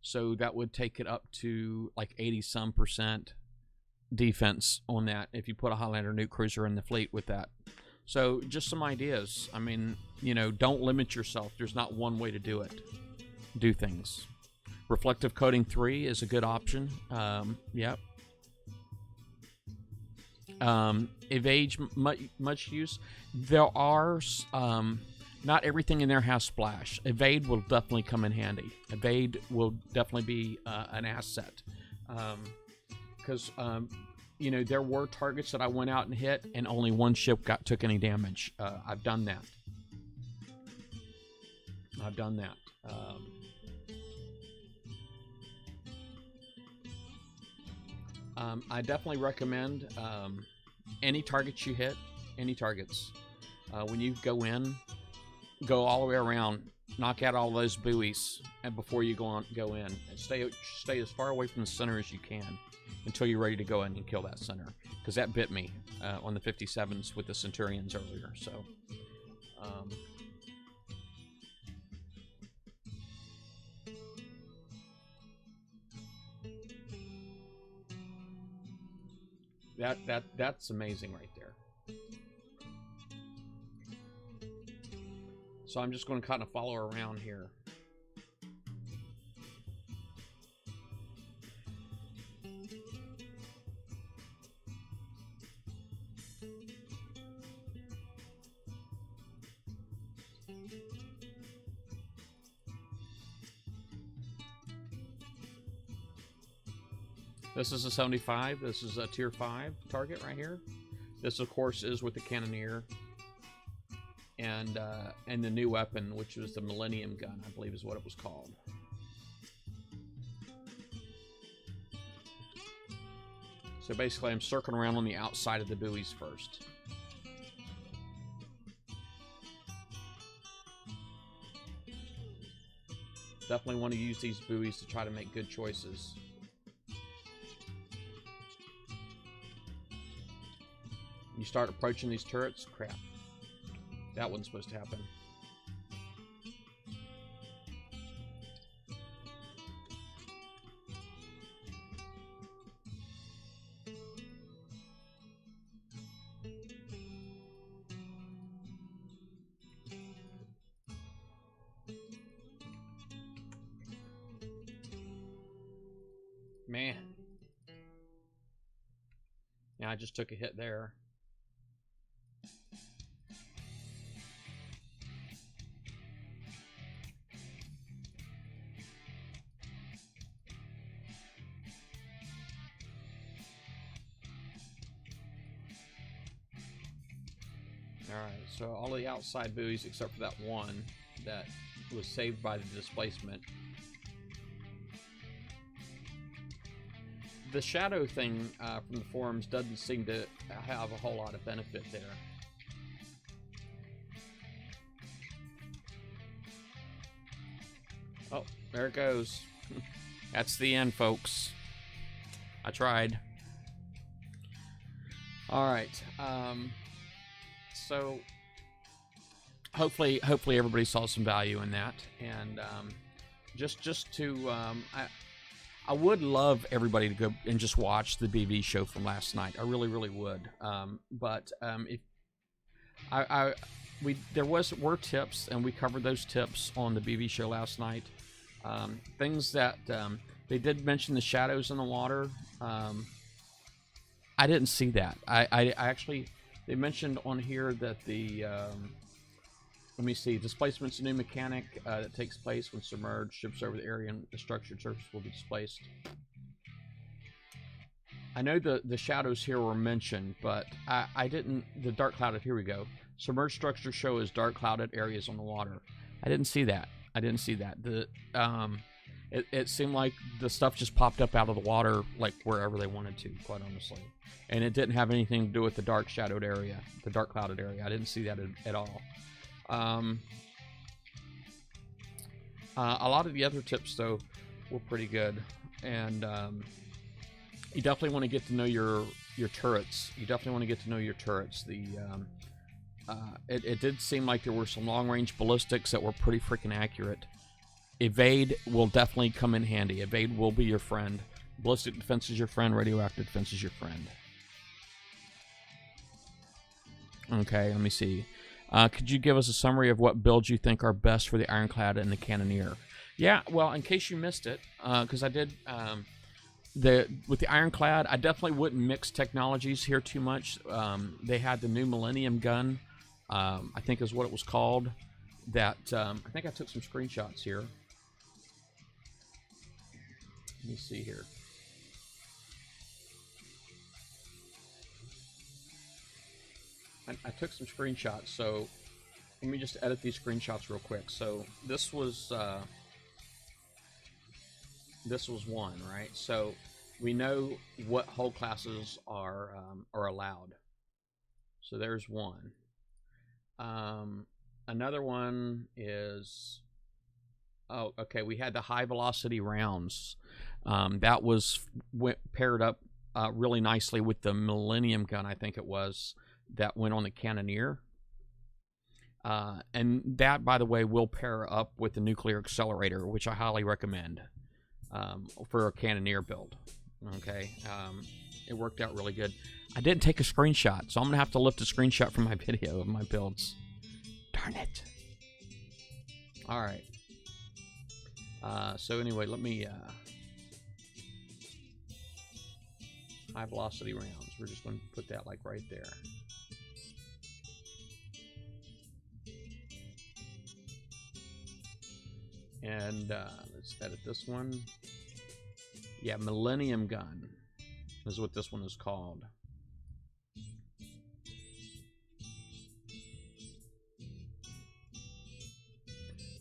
So that would take it up to like 80-some% defense on that if you put a Highlander nuke cruiser in the fleet with that. So just some ideas. I mean, you know, don't limit yourself. There's not one way to do it. Do things. Reflective coating 3 is a good option. Yep. Evade, much use. There are... not everything in there has splash. Evade will definitely come in handy. Evade will definitely be an asset. because you know, there were targets that I went out and hit, and only one ship took any damage. I've done that. I've done that. I definitely recommend any targets you hit, any targets. When you go in, go all the way around, knock out all those buoys, and before you go in, and stay as far away from the center as you can until you're ready to go in and kill that center. Because that bit me on the 57s with the Centurions earlier. So. That's amazing right there. So I'm just going to kind of follow around here. This is a 75. This is a tier 5 target right here. This, of course, is with the Cannoneer and the new weapon, which was the Millennium gun, I believe is what it was called. So basically, I'm circling around on the outside of the buoys first. Definitely want to use these buoys to try to make good choices. You start approaching these turrets, crap. That wasn't supposed to happen. Man. Yeah, I just took a hit there. Alright, so all the outside buoys except for that one that was saved by the displacement. The shadow thing from the forums doesn't seem to have a whole lot of benefit there. Oh, there it goes. That's the end, folks. I tried. Alright, so hopefully everybody saw some value in that, and just to I would love everybody to go and just watch the BV show from last night. I really would. But if there were tips, and we covered those tips on the BV show last night. Things that they did mention the shadows in the water. I didn't see that. I actually, they mentioned on here that the let me see, displacement's a new mechanic that takes place when submerged ships over the area and the structured surface will be displaced. I know the shadows here were mentioned, but I didn't. The dark clouded. Here we go. Submerged structures show as dark clouded areas on the water. I didn't see that. I didn't see that. It seemed like the stuff just popped up out of the water, like wherever they wanted to, quite honestly. And it didn't have anything to do with the dark shadowed area, the dark clouded area. I didn't see that at all. A lot of the other tips, though, were pretty good. And you definitely want to get to know your turrets. You definitely want to get to know your turrets. It did seem like there were some long-range ballistics that were pretty freaking accurate. Evade will definitely come in handy. Evade will be your friend. Ballistic defense is your friend. Radioactive defense is your friend. Okay, let me see. Could you give us a summary of what builds you think are best for the Ironclad and the Cannoneer? Yeah, well, in case you missed it, because I did... with the Ironclad, I definitely wouldn't mix technologies here too much. They had the new Millennium gun, I think is what it was called. That I think I took some screenshots here. Let me see here. I took some screenshots, so let me just edit these screenshots real quick. So this was one, right? So we know what hull classes are allowed. So there's one. Another one is, oh, okay, we had the high velocity rounds. That was paired up really nicely with the Millennium gun, I think it was, that went on the Cannoneer. And that, by the way, will pair up with the nuclear accelerator, which I highly recommend for a Cannoneer build. Okay, it worked out really good. I didn't take a screenshot, so I'm going to have to lift a screenshot from my video of my builds. Darn it. All right. So anyway, let me... high velocity rounds. We're just going to put that like right there. And let's edit this one. Yeah, Millennium Gun is what this one is called.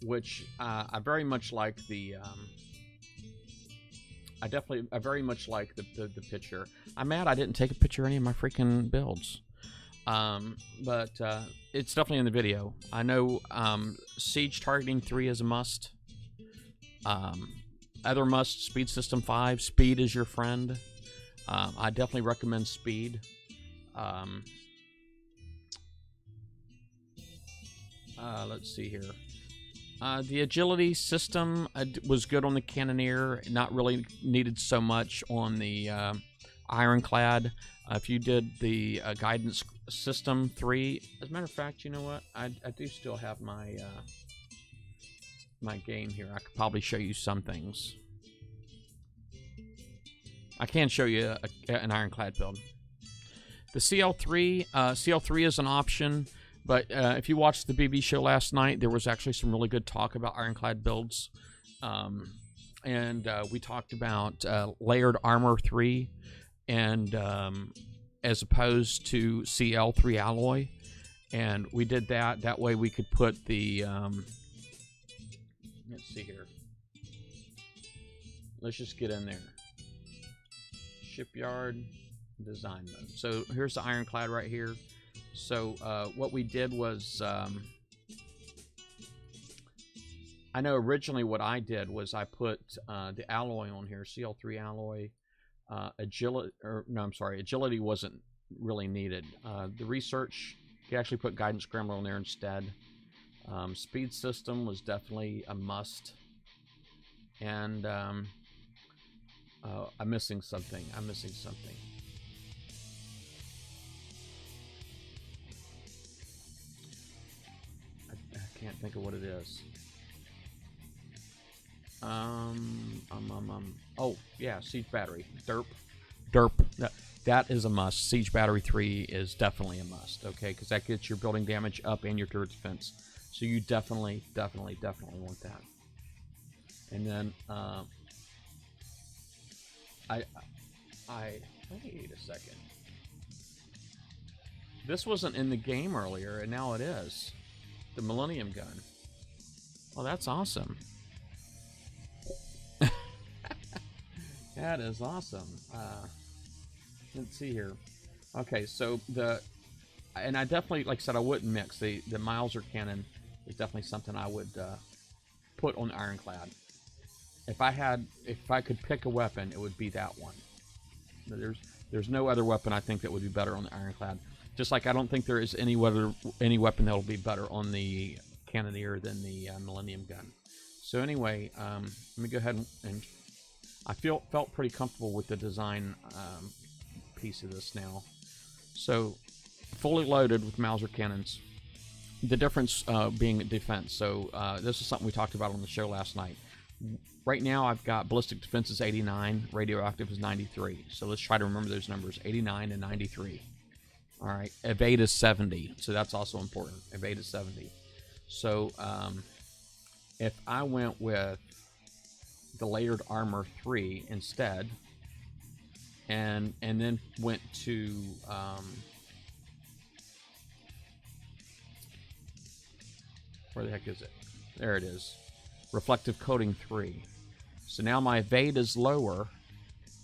Which I very much like the... I very much like the picture. I'm mad I didn't take a picture of any of my freaking builds. But it's definitely in the video. I know Siege Targeting 3 is a must. Other must, Speed System 5. Speed is your friend. I definitely recommend Speed. Let's see here. The agility system was good on the Cannoneer, not really needed so much on the Ironclad. If you did the guidance system 3, as a matter of fact, you know what? I do still have my my game here. I could probably show you some things. I can show you an Ironclad build. The CL3 is an option. But if you watched the BB show last night, there was actually some really good talk about Ironclad builds. And we talked about layered armor 3 and as opposed to CL3 alloy. And we did that. That way we could put the... let's see here. Let's just get in there. Shipyard design mode. So here's the Ironclad right here. So what we did was, I know originally what I did was I put the alloy on here, CL3 alloy, agility wasn't really needed. The research, you actually put guidance scrambler on there instead. Speed system was definitely a must. And I'm missing something. Can't think of what it is. Oh yeah, siege battery. Derp. That is a must. Siege battery 3 is definitely a must. Okay, because that gets your building damage up and your turret defense. So you definitely want that. And then wait a second. This wasn't in the game earlier, and now it is. The Millennium Gun. Oh, that's awesome. That is awesome. Let's see here. Okay, so and I definitely, like I said, I wouldn't mix. The Mauser cannon is definitely something I would put on the Ironclad. If I could pick a weapon, it would be that one. There's no other weapon I think that would be better on the Ironclad. Just like I don't think there is any weapon that will be better on the Cannoneer than the Millennium Gun. So anyway, let me go ahead and I felt pretty comfortable with the design piece of this now. So fully loaded with Mauser cannons. The difference being defense. So this is something we talked about on the show last night. Right now I've got ballistic defense is 89, radioactive is 93. So let's try to remember those numbers, 89 and 93. All right, evade is 70, so that's also important. Evade is 70. So if I went with the layered armor 3 instead, and then went to Where the heck is it? There it is. Reflective coating 3. So now my evade is lower,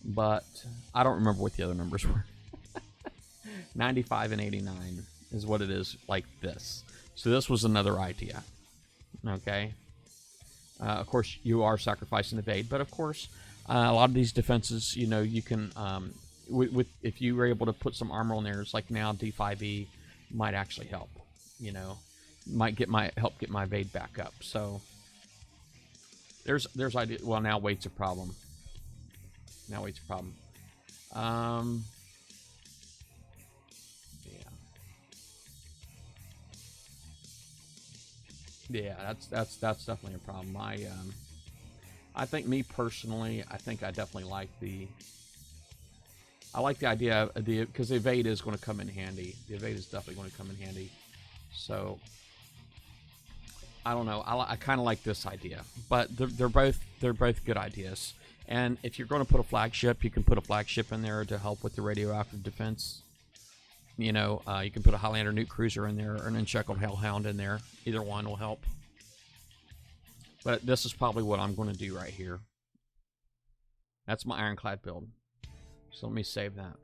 but I don't remember what the other numbers were. 95 and 89 is what it is, like this. So this was another idea. Okay. Of course, you are sacrificing evade, but of course, a lot of these defenses, you know, you can, if you were able to put some armor on there, it's like now D5E might actually help. You know, might help get my evade back up. So there's idea. Well, now weight's a problem. Now weight's a problem. Yeah, that's definitely a problem. I think me personally, I think I definitely like the idea of because the evade is going to come in handy. The evade is definitely going to come in handy. So I don't know. I kind of like this idea, but they're both good ideas. And if you're going to put a flagship, you can put a flagship in there to help with the radioactive defense. You know, you can put a Highlander nuke cruiser in there or an unshackled Hellhound in there. Either one will help. But this is probably what I'm going to do right here. That's my Ironclad build. So let me save that.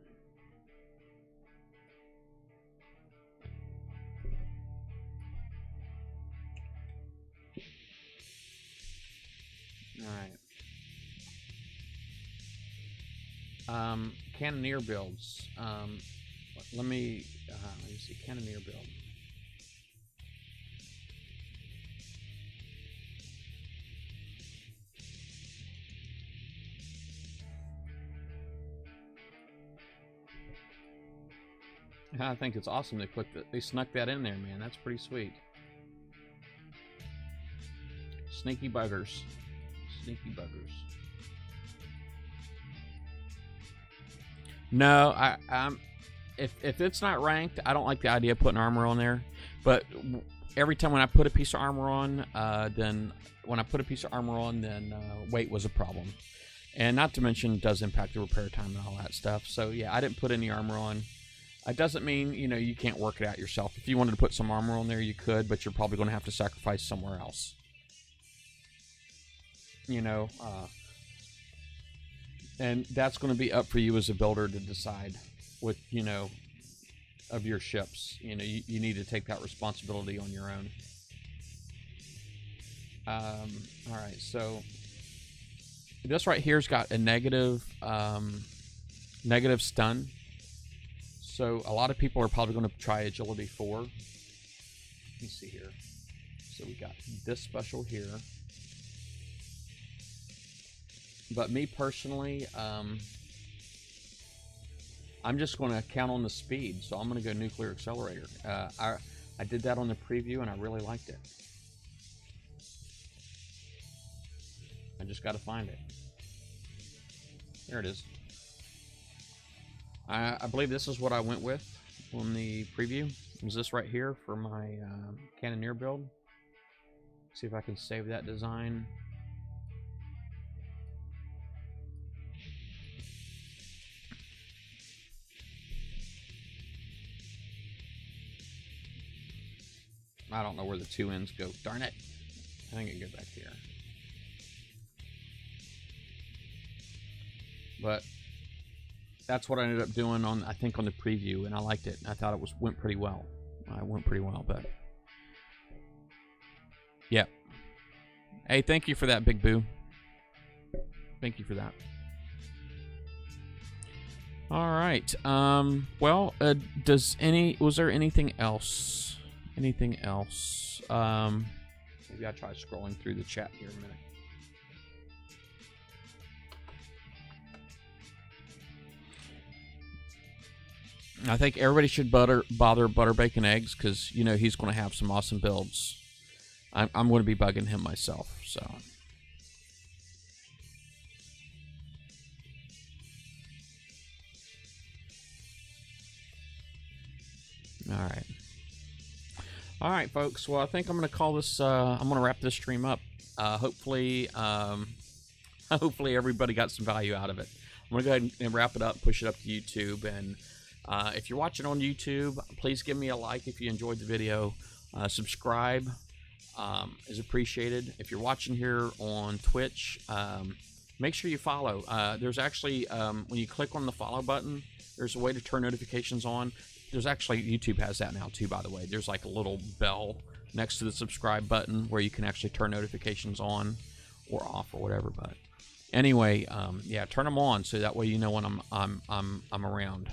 Alright. Cannoneer builds. Let me see. Cannoneer build. I think it's awesome they put that. They snuck that in there, man. That's pretty sweet. Sneaky buggers. Sneaky buggers. No, if it's not ranked, I don't like the idea of putting armor on there. But every time when I put a piece of armor on, then weight was a problem. And not to mention, it does impact the repair time and all that stuff. So yeah, I didn't put any armor on. It doesn't mean, you know, you can't work it out yourself. If you wanted to put some armor on there, you could, but you're probably going to have to sacrifice somewhere else. You know, and that's going to be up for you as a builder to decide with, you know, of your ships. You know, you need to take that responsibility on your own. Alright, so this right here's got a negative stun. So a lot of people are probably going to try agility 4. Let me see here. So we got this special here. But me personally, I'm just going to count on the speed. So I'm going to go nuclear accelerator. I did that on the preview and I really liked it. I just got to find it. There it is. I believe this is what I went with on the preview. It was this right here for my Cannoneer build. See if I can save that design. I don't know where the two ends go. Darn it. I think I can get back here. But that's what I ended up doing on, I think, on the preview, and I liked it. I thought it went pretty well. It went pretty well, but yeah. Hey, thank you for that, Big Boo. Thank you for that. All right. Well, was there anything else? Anything else? Maybe I'll try scrolling through the chat here in a minute. I think everybody should bother butter bacon eggs because, you know, he's going to have some awesome builds. I'm going to be bugging him myself, so. All right, folks. Well, I think I'm going to call this. I'm going to wrap this stream up. Hopefully everybody got some value out of it. I'm going to go ahead and wrap it up, push it up to YouTube, and if you're watching on YouTube, please give me a like if you enjoyed the video. Subscribe. is appreciated. If you're watching here on Twitch, make sure you follow. There's actually, when you click on the follow button, there's a way to turn notifications on. There's actually, YouTube has that now too, by the way. There's like a little bell next to the subscribe button where you can actually turn notifications on or off or whatever. But anyway, yeah, turn them on so that way you know when I'm around.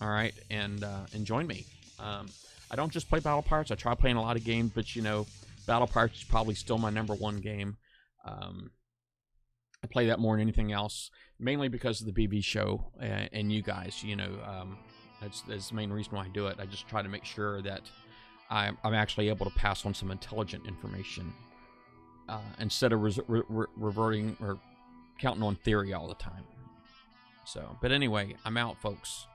All right, and join me. I don't just play Battle Pirates. I try playing a lot of games, but you know, Battle Pirates is probably still my #1 game. I play that more than anything else, mainly because of the BB show and you guys. You know, that's the main reason why I do it. I just try to make sure that I'm actually able to pass on some intelligent information instead of reverting or counting on theory all the time. So, but anyway, I'm out, folks.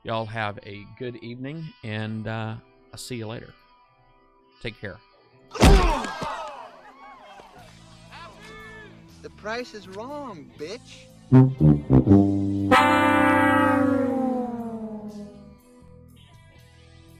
Y'all have a good evening, and I'll see you later. Take care. The price is wrong, bitch.